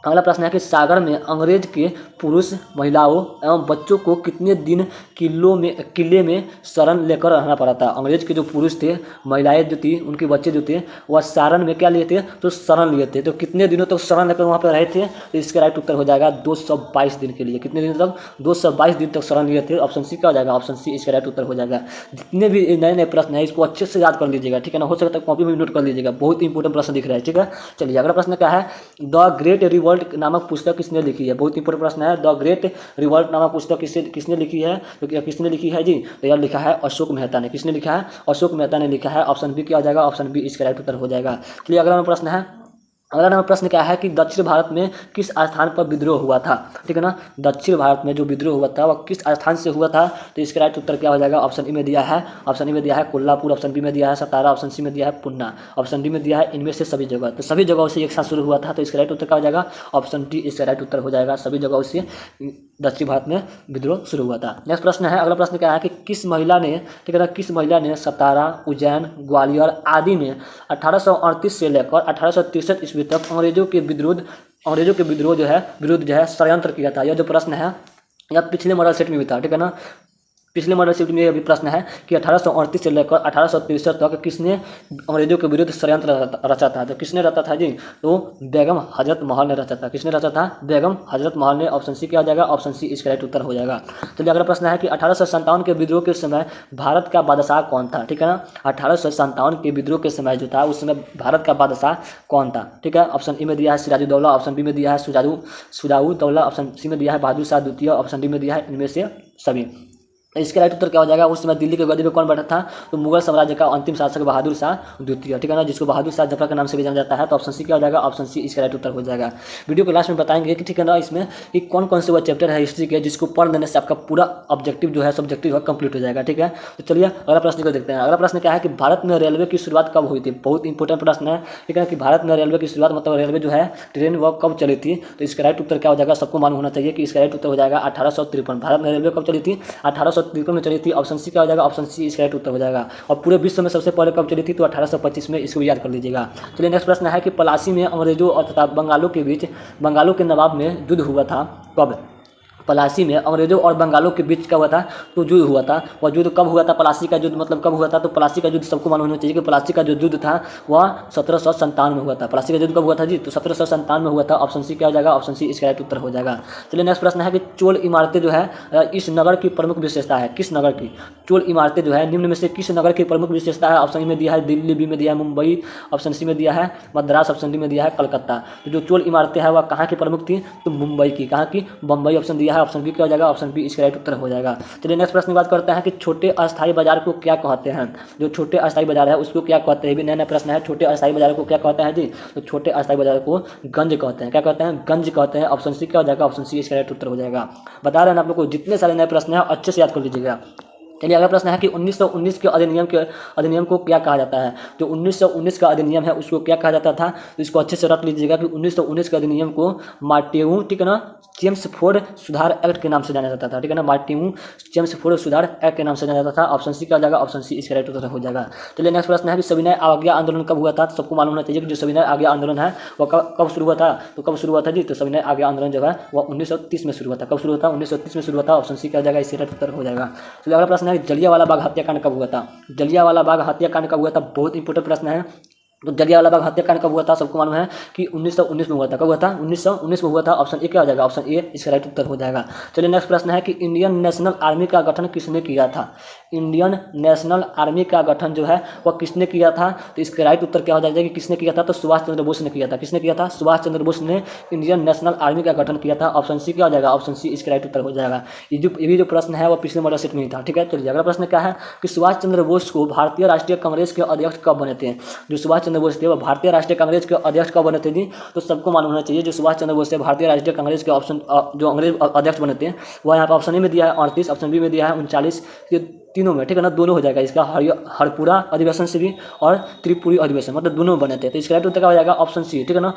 अगला प्रश्न है कि सागर में अंग्रेज के पुरुष, महिलाओं एवं बच्चों को कितने दिन किले में शरण लेकर रहना पड़ा था। अंग्रेज के जो पुरुष थे, महिलाएं जो थी, उनके बच्चे जो थे, वह सारण में क्या लिए थे, तो शरण लिए थे। तो कितने दिनों तक शरण लेकर वहाँ पर रहे थे, तो इसका राइट उत्तर हो जाएगा 222 दिन के लिए। कितने दिन तक, 222 दिन तक शरण लिए थे। ऑप्शन सी क्या हो जाएगा, ऑप्शन सी इसका राइट उत्तर हो जाएगा। जितने भी नए नए प्रश्न है इसको अच्छे से याद कर लीजिएगा, ठीक है ना, हो सकता है कॉपी में नोट कर लीजिएगा, बहुत इंपॉर्टेंट प्रश्न दिख रहा है, ठीक है। चलिए अगला प्रश्न क्या है, द ग्रेट रिवॉल्ट नामक पुस्तक किसने लिखी है। बहुत इंपॉर्टेंट प्रश्न है, द ग्रेट रिवॉल्ट नामक पुस्तक किसने लिखी है, तो किसने लिखी है जी, तो यार लिखा है अशोक मेहता ने। किसने लिखा है, अशोक मेहता ने लिखा है। ऑप्शन बी क्या हो जाएगा, ऑप्शन बी इसका राइट उत्तर हो जाएगा। चलिए अगला प्रश्न है, अगला नंबर प्रश्न क्या है कि दक्षिण भारत में किस स्थान पर विद्रोह हुआ था, ठीक है ना, दक्षिण भारत में जो विद्रोह हुआ था वह किस स्थान से हुआ था। तो इसका राइट उत्तर क्या हो जाएगा, ऑप्शन ए में दिया है, ऑप्शन ए में दिया है कोल्हापुर, ऑप्शन बी में दिया है सतारा, ऑप्शन सी में दिया है पुन्ना, ऑप्शन डी में दिया है इनमें से सभी जगह। तो सभी जगहों से एक साथ शुरू हुआ था, तो इसका राइट उत्तर क्या हो जाएगा, ऑप्शन डी इसका राइट उत्तर हो जाएगा। सभी जगहों से दक्षिण भारत में विद्रोह शुरू हुआ था। नेक्स्ट प्रश्न है, अगला प्रश्न क्या है कि किस महिला ने, ठीक है ना, किस महिला ने सतारा, उज्जैन, ग्वालियर आदि में 1838 से लेकर 1863 ईस्वी तक अंग्रेजों के विद्रोह जो है षड्यंत्र किया था। यह जो प्रश्न है यह पिछले मॉडल सेट में भी था, ठीक है ना, पिछले मॉडल शिफ्ट में यह भी प्रश्न है कि 1838 से लेकर 1863 तक किसने अंग्रेजों के विरुद्ध षड्यंत्र रचा था। तो किसने रचा था जी, तो बेगम हजरत महल ने रचा था। किसने रचा था, बेगम हजरत महल ने। ऑप्शन सी क्या हो जाएगा, ऑप्शन सी इसका राइट उत्तर हो जाएगा। चलिए अगला प्रश्न है कि 1857 के विद्रोह के समय भारत का बादशाह कौन था, ठीक है ना, 1857 के विद्रोह के समय जो था उस समय भारत का बादशाह कौन था, ठीक है। ऑप्शन ए में दिया है सिराजुद्दौला, ऑप्शन बी में दिया है सुजाउद्दौला, ऑप्शन सी में दिया है बहादुर शाह द्वितीय, ऑप्शन डी में दिया है इनमें से सभी। इसका राइट उत्तर क्या हो जाएगा, उस समय दिल्ली के गद्दी पे कौन बैठा था, तो मुगल साम्राज्य का अंतिम शासक बहादुर शाह द्वितीय, ठीक है ना, जिसको बहादुर शाह जफर के नाम से भी जाना जाता है। तो ऑप्शन सी क्या हो जाएगा, ऑप्शन सी इसका राइट उत्तर हो जाएगा। वीडियो के लास्ट में बताएंगे कि ठीक है ना, इसमें कि कौन कौन से वो चैप्टर है हिस्ट्री के जिसको पढ़ देने से आपका पूरा ऑब्जेक्टिव जो है सब्जेक्टिव है कंप्लीट हो जाएगा, ठीक है। तो चलिए अगला प्रश्न को देखते हैं। अगला प्रश्न क्या है कि भारत में रेलवे की शुरुआत कब हुई थी। बहुत इंपॉर्टेंट प्रश्न है, ठीक है, कि भारत में रेलवे की शुरुआत, मतलब रेलवे जो है ट्रेन वह कब चली थी। तो इसका राइट उत्तर क्या हो जाएगा, सबको मालूम होना चाहिए कि इसका राइट उत्तर हो जाएगा 1853। भारत में रेलवे कब चली थी, 1853 में चली थी। ऑप्शन सी क्या हो जाएगा, ऑप्शन सी इसका राइट उत्तर हो जाएगा। और पूरे विश्व में सबसे पहले कब चली थी, तो 1825 में। इसको याद कर लीजिएगा। चलिए नेक्स्ट प्रश्न है कि पलासी में अंग्रेजों और तथा बंगालों के बीच बंगालों के नवाब में युद्ध हुआ था कब। पलासी में अंग्रेजों और बंगालों के बीच क्या हुआ था, तो युद्ध हुआ था। वह युद्ध कब हुआ था, पलासी का युद्ध मतलब कब हुआ था, तो पलासी का युद्ध सबको मालूम होना चाहिए कि पलासी का जो युद्ध था वह 1757 में हुआ था। पलासी का युद्ध कब हुआ था जी, तो 1757 में हुआ था। ऑप्शन सी क्या हो जाएगा, ऑप्शन सी इसका राइट उत्तर हो जाएगा। चलिए नेक्स्ट प्रश्न है कि चोल इमारतें जो है इस नगर की प्रमुख विशेषता है। किस नगर की, चोल इमारतें जो है निम्न में से किस नगर की प्रमुख विशेषता है। ऑप्शन ए में दिया है दिल्ली, बी में दिया है मुंबई, ऑप्शन सी में दिया है मद्रास, ऑप्शन डी में दिया है कलकत्ता। तो जो चोल इमारतें हैं वह कहाँ की प्रमुख थी, तो मुंबई की। कहाँ की, बम्बई ऑप्शन दिया है। ऑप्शन बी क्या हो जाएगा, ऑप्शन बी इसका राइट उत्तर हो जाएगा। चलिए नेक्स्ट प्रश्न की बात करते हैं कि छोटे अस्थायी बाजार को क्या कहते हैं। जो छोटे अस्थायी बाजार है उसको क्या कहते हैं, भी नया नया प्रश्न है। छोटे अस्थायी बाजार को क्या कहते हैं जी, तो छोटे अस्थायी बाजार को गंज कहते हैं। क्या कहते हैं, गंज कहते हैं। ऑप्शन सी क्या हो जाएगा, ऑप्शन सी इसका राइट उत्तर हो जाएगा। बता रहे हैं आप लोग को जितने सारे नए प्रश्न हैं अच्छे से याद कर लीजिएगा। चलिए अगला प्रश्न है कि 1919 के अधिनियम को क्या कहा जाता है। जो 1919 का अधिनियम है उसको क्या कहा जाता था, तो इसको अच्छे से रख लीजिएगा कि 1919 के अधिनियम को मार्टेऊ, ठीक है ना, चेम्सफोर्ड सुधार एक्ट के नाम से जाना जाता था, ठीक है ना, मार्टेऊ चेम्सफोर्ड सुधार एक्ट के नाम से जाना जाता था। ऑप्शन सी क्या हो जाएगा, ऑप्शन सी इसका राइट उत्तर हो जाएगा। चलिए नेक्स्ट प्रश्न है कि सविनय अवज्ञा आंदोलन कब हुआ था। तो सबको मालूम होना चाहिए कि जो सविनय अवज्ञा आंदोलन है वो कब शुरू हुआ था। तो कब शुरू हुआ था जी, तो सविनय अवज्ञा आंदोलन जो है वो 1930 में शुरू हुआ था। कब शुरू हुआ था, 1930 में शुरू हुआ था। ऑप्शन सी क्या हो जाएगा, इसका राइट उत्तर हो जाएगा। चलिए अगला प्रश्न है जलियांवाला बाग हत्याकांड कब हुआ था। जलियांवाला बाग हत्याकांड कब हुआ था, बहुत इंपॉर्टेंट प्रश्न है। तो जलियांवाला बाग हत्याकांड कब हुआ था, सबको मालूम है कि 1919 में हुआ था। कब हुआ था, 1919 में हुआ था। ऑप्शन ए क्या हो जाएगा, ऑप्शन ए इसका राइट उत्तर हो जाएगा। चलिए नेक्स्ट प्रश्न है कि इंडियन नेशनल आर्मी का गठन किसने किया था। इंडियन नेशनल आर्मी का गठन जो है वह किसने किया था, तो इसका राइट उत्तर क्या हो जाएगा कि किसने किया था, तो सुभाष चंद्र बोस ने किया था। किसने किया था, सुभाष चंद्र बोस ने इंडियन नेशनल आर्मी का गठन किया था। ऑप्शन सी क्या हो जाएगा, ऑप्शन सी इसका राइट उत्तर हो जाएगा। ये भी जो प्रश्न है वो पिछले मॉडल सेट में ही था, ठीक है। चलिए अगला प्रश्न क्या है कि सुभाष चंद्र बोस को भारतीय राष्ट्रीय कांग्रेस के अध्यक्ष कब बने थे। जो सुभाष चंद्र बोस थे वो भारतीय राष्ट्रीय कांग्रेस के अध्यक्ष कब बने थे जी, तो सबको मालूम होना चाहिए जो सुभाष चंद्र बोस थे भारतीय राष्ट्रीय कांग्रेस के ऑप्शन जो अंग्रेज अध्यक्ष बने थे वह यहाँ पर ऑप्शन ए में दिया है 38, ऑप्शन बी में दिया है 39, ये तीनों में, ठीक है ना, दोनों हो जाएगा इसका। हरपुरा अधिवेशन से भी और त्रिपुरी अधिवेशन, मतलब दोनों बने थे। तो इसका राइट उत्तर क्या हो जाएगा, ऑप्शन सी, ठीक है ना।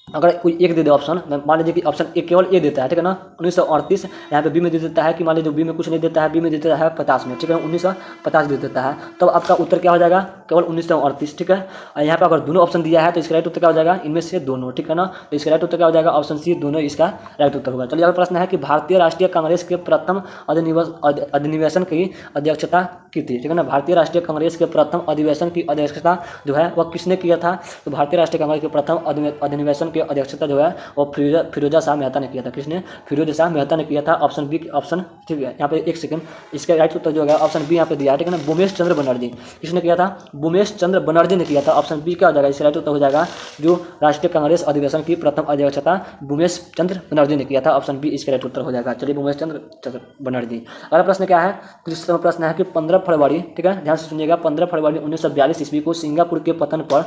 अगर कोई एक दे दे ऑप्शन, मान लीजिए कि ऑप्शन ए केवल ए देता है, ठीक है ना, 1938, यहाँ पे बी में दे देता है कि मान लीजिए बी में कुछ नहीं देता है, बी में देता है 50 में, ठीक है, 1950 दे देता है, तब आपका उत्तर क्या हो जाएगा, केवल 1938, ठीक है। और यहाँ पे अगर दोनों ऑप्शन दिया है तो इसका राइट उत्तर क्या हो जाएगा, इनमें से दोनों, ठीक है ना। तो इसका राइट उत्तर क्या हो जाएगा, ऑप्शन सी दोनों इसका राइट उत्तर होगा। चलिए अगला प्रश्न है कि भारतीय राष्ट्रीय कांग्रेस के प्रथम अधिनिवेशन की अध्यक्षता की थी, ठीक है ना। भारतीय राष्ट्रीय कांग्रेस के प्रथम अधिवेशन की अध्यक्षता जो है वह किसने किया था, तो भारतीय राष्ट्रीय कांग्रेस के प्रथम अधिनिवेशन की अध्यक्षता जो है वो फिरोजा शाह मेहता ने किया था। किसने, फिरोजा शाह मेहता ने किया था। ऑप्शन बी, ऑप्शन, ठीक है, यहाँ पे एक सेकंड, इसका राइट उत्तर जो होगा ऑप्शन बी यहाँ पे दिया है, ठीक है ना, बुमेश चंद्र बनर्जी। किसने किया था, बुमेश चंद्र बनर्जी ने किया था। ऑप्शन बी क्या हो जाएगा, इसका राइट उत्तर हो जाएगा जो राष्ट्रीय कांग्रेस अधिवेशन की प्रथम अध्यक्षता बुमेश चंद्र बनर्जी ने किया था। ऑप्शन बी इसका राइट उत्तर हो जाएगा। चलिए बुमेश चंद्र बनर्जी। अगला प्रश्न क्या है, तीसरा प्रश्न है कि 15 फरवरी, ठीक है, ध्यान से सुनिएगा, 15 फरवरी 1942 ईस्वी को सिंगापुर के पतन पर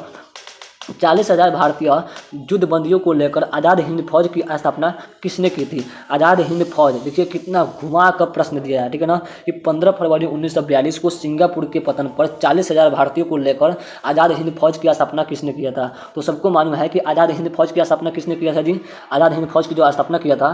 40,000 भारतीय युद्धबंदियों को लेकर आज़ाद हिंद फौज की स्थापना किसने की थी। आज़ाद हिंद फौज, देखिए कितना घुमा कर प्रश्न दिया है, ठीक है ना, कि 15 फरवरी 1942 को सिंगापुर के पतन पर 40,000 भारतीयों को लेकर आज़ाद हिंद फौज की स्थापना किसने किया था। तो सबको मालूम है कि आज़ाद हिंद फौज की स्थापना किसने किया था जी, आज़ाद हिंद फौज की जो स्थापना किया था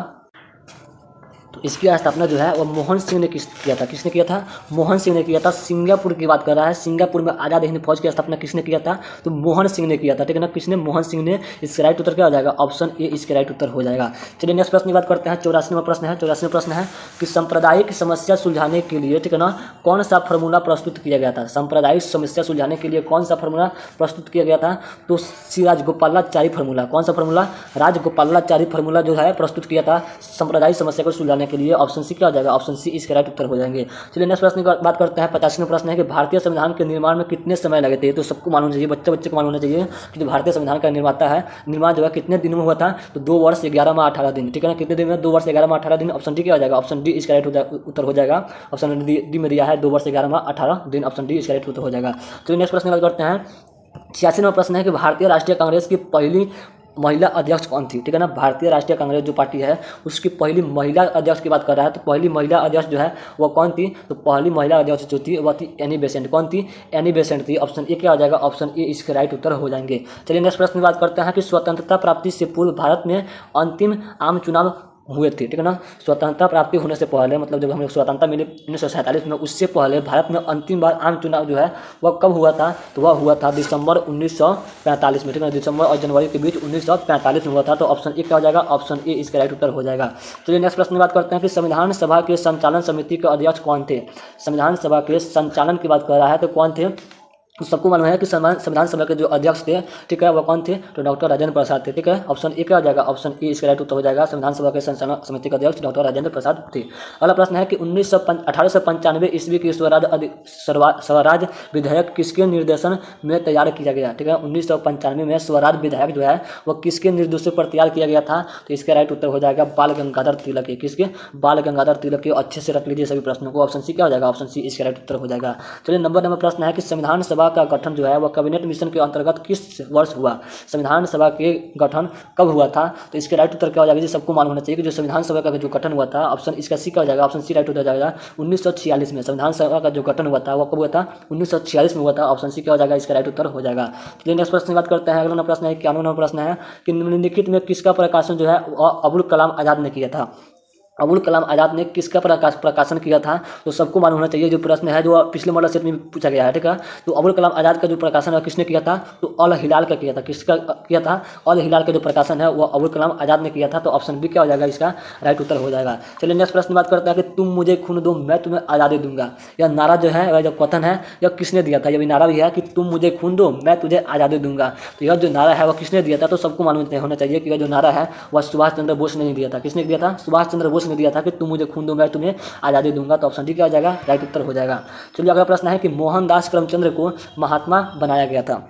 तो इसकी स्थापना जो है वो मोहन सिंह ने किया था। किसने किया था, मोहन सिंह ने किया था। सिंगापुर की बात कर रहा है, सिंगापुर में आज़ाद हिंद फौज की स्थापना किसने किया था, तो मोहन सिंह ने किया था, ठीक है ना, किसने, मोहन सिंह ने। इसका राइट उत्तर क्या हो जाएगा, ऑप्शन ए इसके राइट उत्तर हो जाएगा। चलिए नेक्स्ट प्रश्न की बात करते हैं, 84वां प्रश्न है। 84वां प्रश्न है कि सांप्रदायिक समस्या सुलझाने के लिए, ठीक है ना, कौन सा फार्मूला प्रस्तुत किया गया था। सांप्रदायिक समस्या सुलझाने के लिए कौन सा फार्मूला प्रस्तुत किया गया था, तो श्री राजगोपालाचारी फार्मूला। कौन सा फार्मूला, राजगोपालाचारी फार्मूला जो है प्रस्तुत किया था सांप्रदायिक समस्या को सुलझाने के लिए। ऑप्शन सी क्या हो जाएगा, ऑप्शन सी इसके राइट उत्तर हो जाएंगे। चलिए नेक्स्ट प्रश्न की बात करते हैं। 85वां प्रश्न है कि भारतीय संविधान के निर्माण में कितने समय लगे थे। तो सबको मालूम चाहिए, बच्चे को मालूम होना चाहिए कि जो भारतीय संविधान का निर्माता है, निर्माण जो है कितने दिन में हुआ था, तो 2 वर्ष 11 माह 18 दिन, ठीक है ना, कितने दिन में, 2 वर्ष 11 माह 18 दिन। ऑप्शन डी क्या हो जाएगा, ऑप्शन डी इसका राइट उत्तर हो जाएगा। ऑप्शन डी में दिया है 2 वर्ष 11 माह 18 दिन। ऑप्शन डी इसका राइट उत्तर हो जाएगा। चलिए नेक्स्ट प्रश्न की बात करते हैं। 86वां प्रश्न है कि भारतीय राष्ट्रीय कांग्रेस की पहली महिला अध्यक्ष कौन थी, ठीक है ना। भारतीय राष्ट्रीय कांग्रेस जो पार्टी है उसकी पहली महिला अध्यक्ष की बात कर रहा है, तो पहली महिला अध्यक्ष जो है वो कौन थी, तो पहली महिला अध्यक्ष जो थी वह थी एनी बेसेंट। कौन थी, एनी बेसेंट थी। ऑप्शन ए क्या हो जाएगा, ऑप्शन ए इसके राइट उत्तर हो जाएंगे। चलिए नेक्स्ट प्रश्न की बात करते हैं कि स्वतंत्रता प्राप्ति से पूर्व भारत में अंतिम आम चुनाव हुए थे, ठीक है ना। स्वतंत्रता प्राप्ति होने से पहले, मतलब जब हमें स्वतंत्रता मिली 1947 में, उससे पहले भारत में अंतिम बार आम चुनाव जो है वह कब हुआ था, तो वह हुआ था दिसंबर 1945 में, ठीक है ना, दिसंबर और जनवरी के बीच 1945 में हुआ था। तो ऑप्शन ए क्या हो जाएगा, ऑप्शन ए इसका राइट उत्तर हो जाएगा। चलिए नेक्स्ट प्रश्न की बात करते हैं कि संविधान सभा के संचालन समिति के अध्यक्ष कौन थे। संविधान सभा के संचालन की बात कर रहा है तो कौन थे, तो सबको मालूम है कि संविधान सभा के जो अध्यक्ष थे, ठीक है, वो कौन थे, तो डॉक्टर राजेंद्र प्रसाद थे, ठीक है। ऑप्शन ए क्या हो जाएगा, ऑप्शन ए इसका राइट उत्तर हो जाएगा। संविधान सभा के संचालन समिति के अध्यक्ष डॉक्टर राजेंद्र प्रसाद थे। अगला प्रश्न है कि 1895 ईस्वी की स्वराज विधेयक किसके निर्देशन में तैयार किया गया, ठीक है। 1995 में स्वराज विधेयक जो है वह किसके निर्देशों पर तैयार किया गया था, तो इसका राइट उत्तर हो जाएगा बाल गंगाधर तिलक के। किसके, बाल गंगाधर तिलक के। अच्छे से रख लीजिए सभी प्रश्नों को। ऑप्शन सी क्या हो जाएगा, ऑप्शन सी इसका राइट उत्तर हो जाएगा। चलिए नंबर प्रश्न है कि संविधान सभा का गठन जो है वह कैबिनेट मिशन के अंतर्गत किस वर्ष हुआ? संविधान सभा के गठन कब हुआ था? तो इसके राइट उत्तर क्या हो जाएगा जी? सबको मालूम होना चाहिए कि जो संविधान सभा का जो गठन हुआ था, ऑप्शन इसका सी क्या हो जाएगा? ऑप्शन सी राइट उत्तर हो जाएगा 1946 में। संविधान सभा का जो गठन हुआ था वह कब हुआ था? 1946 में हुआ था। ऑप्शन सी क्या हो जाएगा? इसका राइट उत्तर हो जाएगा। चलिए नेक्स्ट प्रश्न की बात करते हैं। अगला प्रश्न है 91 नंबर प्रश्न है कि निम्नलिखित में किसका प्रकाशन जो है अबुल कलाम आजाद ने किया था? अबुल कलाम आजाद ने किसका प्रकाशन किया था? तो सबको मालूम होना चाहिए। जो प्रश्न है जो पिछले मॉडल सेट में पूछा गया है, ठीक है। तो अबुल कलाम आजाद का जो प्रकाशन है किसने किया था? तो अल हिलाल का किया था। किसका किया था? अल हिलाल का जो प्रकाशन है वो अबुल कलाम आजाद ने किया था। तो ऑप्शन बी क्या हो जाएगा? इसका राइट उत्तर हो जाएगा। चलिए नेक्स्ट प्रश्न बात करते हैं कि तुम मुझे खून दो मैं तुम्हें आज़ादी दूंगा। यह नारा जो है वह जो कथन है यह किसने दिया था? यह भी नारा भी है कि तुम मुझे खून दो मैं तुझे आज़ादी दूंगा। तो यह जो नारा है वह किसने दिया था? तो सबको मालूम होना चाहिए कि यह जो नारा है वह सुभाष चंद्र बोस ने दिया था। किसने दिया था? सुभाष चंद्र बोस ने दिया था कि तुम मुझे खून दो मैं तुम्हें आज़ादी दूंगा। तो ऑप्शन डी क्या हो जाएगा? राइट उत्तर हो जाएगा। चलिए अगला प्रश्न है कि मोहनदास करमचंद को महात्मा बनाया गया था।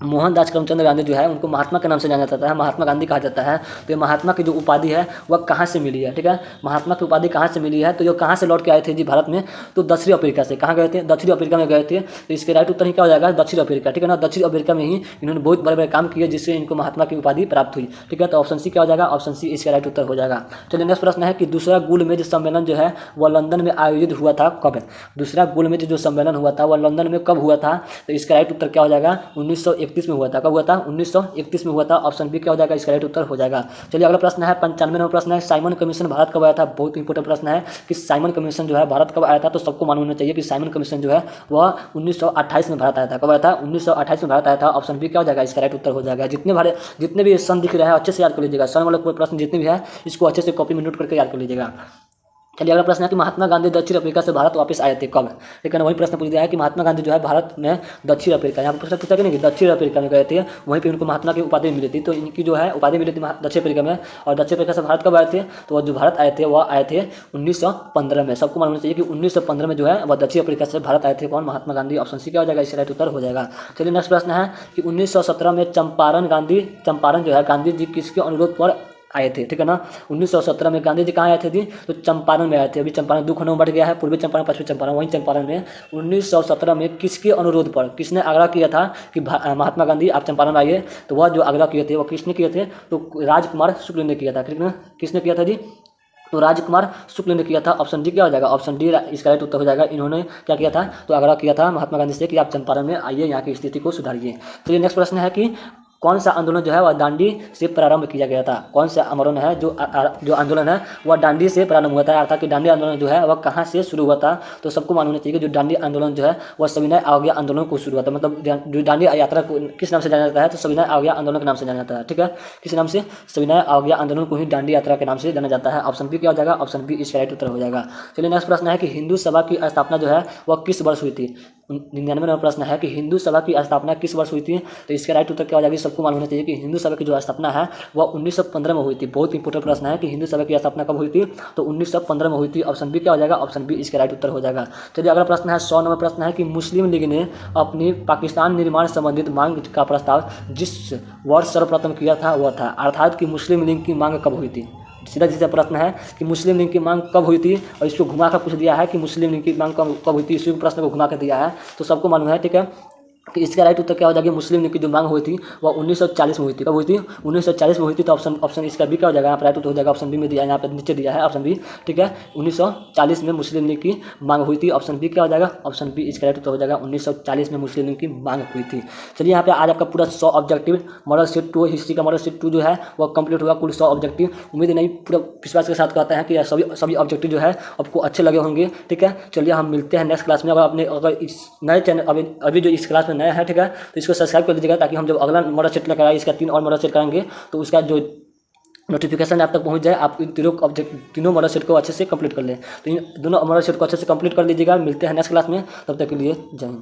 मोहनदास करमचंद गांधी जो है उनको महात्मा के नाम से जाना जाता है, महात्मा गांधी कहा जाता है। तो ये महात्मा की जो उपाधि है वह कहाँ से मिली है? ठीक है, महात्मा की उपाधि कहाँ से मिली है? तो ये कहाँ से लौट के आए थे जी भारत में? तो दक्षिण अफ्रीका से। कहाँ गए थे? दक्षिण अफ्रीका में गए थे। तो इसके राइट उत्तर ही क्या हो जाएगा? दक्षिण अफ्रीका। ठीक है ना, दक्षिण अफ्रीका में ही इन्होंने बहुत बड़े बड़े काम किए जिससे इनको महात्मा की उपाधि प्राप्त हुई। ठीक है, तो ऑप्शन सी क्या हो जाएगा? ऑप्शन सी इसका राइट उत्तर हो जाएगा। चलिए नेक्स्ट प्रश्न है कि दूसरा गोलमेज सम्मेलन जो है वह लंदन में आयोजित हुआ था कब? दूसरा गोलमेज जो सम्मेलन हुआ था वह लंदन में कब हुआ था? तो इसका राइट उत्तर क्या हो जाएगा? 1931 में हुआ था। कब हुआ था? 1931 में हुआ था। ऑप्शन बी क्या हो जाएगा? इसका राइट उत्तर हो जाएगा। चलिए अगला प्रश्न है 95 नंबर प्रश्न है साइमन कमीशन भारत कब आया था? बहुत इंपॉर्टेंट प्रश्न है कि साइमन कमीशन जो है भारत कब आया था? तो सबको मालूम होना चाहिए कि साइमन कमीशन जो है वह 1928 में भारत आया था। कब आया था? 1928 में भारत आया था। ऑप्शन बी क्या हो जाएगा? इसका राइट उत्तर हो जाएगा। जितने भी सन दिख रहे हैं अच्छे से याद कर लीजिएगा। सन वाले कोई प्रश्न जितने भी है इसको अच्छे से कॉपी में नोट करके याद कर लीजिएगा। चलिए अगला प्रश्न है कि महात्मा गांधी दक्षिण अफ्रीका से भारत वापस आए थे कब? ठीक है ना, वही प्रश्न पूछ दिया है कि महात्मा गांधी जो है भारत में दक्षिण अफ्रीका, यहाँ पर प्रश्न पूछा कि नहीं कि दक्षिण अफ्रीका में गए थे, वहीं पे उनको महात्मा की उपाधि मिली थी। तो इनकी जो है उपाधि मिली थी दक्षिण अफ्रीका में। और दक्षिण अफ्रीका से भारत कब आए थे? तो वह जो भारत आए थे वह आए थे 1915 में। सबको मालूम होना चाहिए कि 1915 में जो है वह दक्षिण अफ्रीका से भारत आए थे। कौन? महात्मा गांधी। ऑप्शन सी क्या हो जाएगा? इसका राइट उत्तर हो जाएगा। चलिए नेक्स्ट प्रश्न है कि 1917 में चंपारण जो है गांधी जी किसके अनुरोध पर आए थे? ठीक है ना, 1917 में गांधी जी कहाँ आए थे जी? तो चंपारण में आए थे। अभी चंपारण 2 खंडों में बढ़ गया है, पूर्वी चंपारण पश्चिमी चंपारण। वहीं चंपारण में 1917 में किसके अनुरोध पर किसने आग्रह किया था कि महात्मा गांधी आप चंपारण आइए? तो वह जो आग्रह किए थे वह किसने किए थे? तो राजकुमार शुक्ल ने किया था। ठीक है, किसने किया था जी? तो राजकुमार शुक्ल ने किया था। ऑप्शन डी क्या हो जाएगा? ऑप्शन डी इसका राइट उत्तर हो जाएगा। इन्होंने क्या किया था? तो आग्रह किया था महात्मा गांधी से कि आप चंपारण में आइए, यहाँ की स्थिति को सुधारिए। चलिए नेक्स्ट प्रश्न है कि कौन सा आंदोलन जो है वह दांडी से प्रारंभ किया गया था? कौन सा आंदोलन है जो आंदोलन है वह दांडी से प्रारंभ हुआ था? अर्थात कि दांडी आंदोलन जो है वह कहाँ से शुरू हुआ था? तो सबको मालूम होना चाहिए कि जो दांडी आंदोलन जो है वह सविनय अवज्ञा आंदोलन को शुरू हुआ था। मतलब जो दांडी यात्रा को किस नाम से जाना जाता है? तो सविनय अवज्ञा आंदोलन के नाम से जाना जाता है। ठीक है, किस नाम से? सविनय अवज्ञा आंदोलन को ही दांडी यात्रा के नाम से जाना जाता है। ऑप्शन बी क्या हो जाएगा? ऑप्शन बी इसका राइट उत्तर हो जाएगा। चलिए नेक्स्ट प्रश्न है कि हिंदू सभा की स्थापना जो है वह किस वर्ष हुई थी? 99 नंबर प्रश्न है कि हिंदू सभा की स्थापना किस वर्ष हुई थी? तो इसका राइट उत्तर क्या हो जाएगा? सबको मालूम होना चाहिए कि हिंदू सभा की जो स्थापना है वह 1915 में हुई थी। बहुत इंपॉर्टेंट प्रश्न है कि हिंदू सभा की स्थापना कब हुई थी? तो 1915 में हुई थी। ऑप्शन बी क्या हो जाएगा? ऑप्शन बी इसका राइट उत्तर हो जाएगा। चलिए अगला प्रश्न है 100 नंबर प्रश्न है कि मुस्लिम लीग ने अपनी पाकिस्तान निर्माण संबंधित मांग का प्रस्ताव जिस वर्ष सर्वप्रथम किया था वह था? अर्थात कि मुस्लिम लीग की मांग कब हुई थी? सीधा सीधा प्रश्न है कि मुस्लिम लीग की मांग कब हुई थी, और इसको घुमा कर पूछ दिया है कि मुस्लिम लीग की मांग कब हुई थी। इसी प्रश्न को घुमा कर दिया है तो सबको मालूम है। ठीक है, कि इसका राइट उत्तर क्या हो जाएगा? मुस्लिम लीग की जो मांग हुई थी वह 1940 में हुई थी। कब हुई थी? 1940 में हुई थी। तो ऑप्शन इसका बी क्या हो जाएगा? यहाँ पर राइट उत्तर हो जाएगा। ऑप्शन बी में दिया है, यहाँ पर नीचे दिया है ऑप्शन बी। ठीक है, 1940 में मुस्लिम लीग की मांग हुई थी। ऑप्शन बी क्या हो जाएगा? ऑप्शन बी इसका राइट उत्तर हो जाएगा। 1940 में मुस्लिम लीग की मांग हुई थी। चलिए यहाँ पे आज आपका पूरा 100 ऑब्जेक्टिव मॉडल सेट 2 हिस्ट्री का मॉडल सेट 2 जो है वह कंप्लीट हुआ। कुल 100 ऑब्जेक्टिव। उम्मीद नहीं पूरा विश्वास के साथ कहते हैं कि सभी ऑब्जेक्टिव जो है आपको अच्छे लगे होंगे। ठीक है, चलिए हम मिलते हैं नेक्स्ट क्लास में। अगर इस नए चैनल अभी जो इस क्लास में नया है, ठीक है, तो इसको सब्सक्राइब कर लीजिएगा ताकि हम जब अगला मॉडल सेट लेकर आए, इसका 3 और मॉडल सेट कराएंगे तो उसका जो नोटिफिकेशन आप तक पहुंच जाए, आप इन तीनों मॉडल सेट को अच्छे से कंप्लीट कर लें। तो इन दोनों मॉडल सेट को अच्छे से कंप्लीट कर लीजिएगा। मिलते हैं नेक्स्ट क्लास में, तब तक के लिए जय हिंद।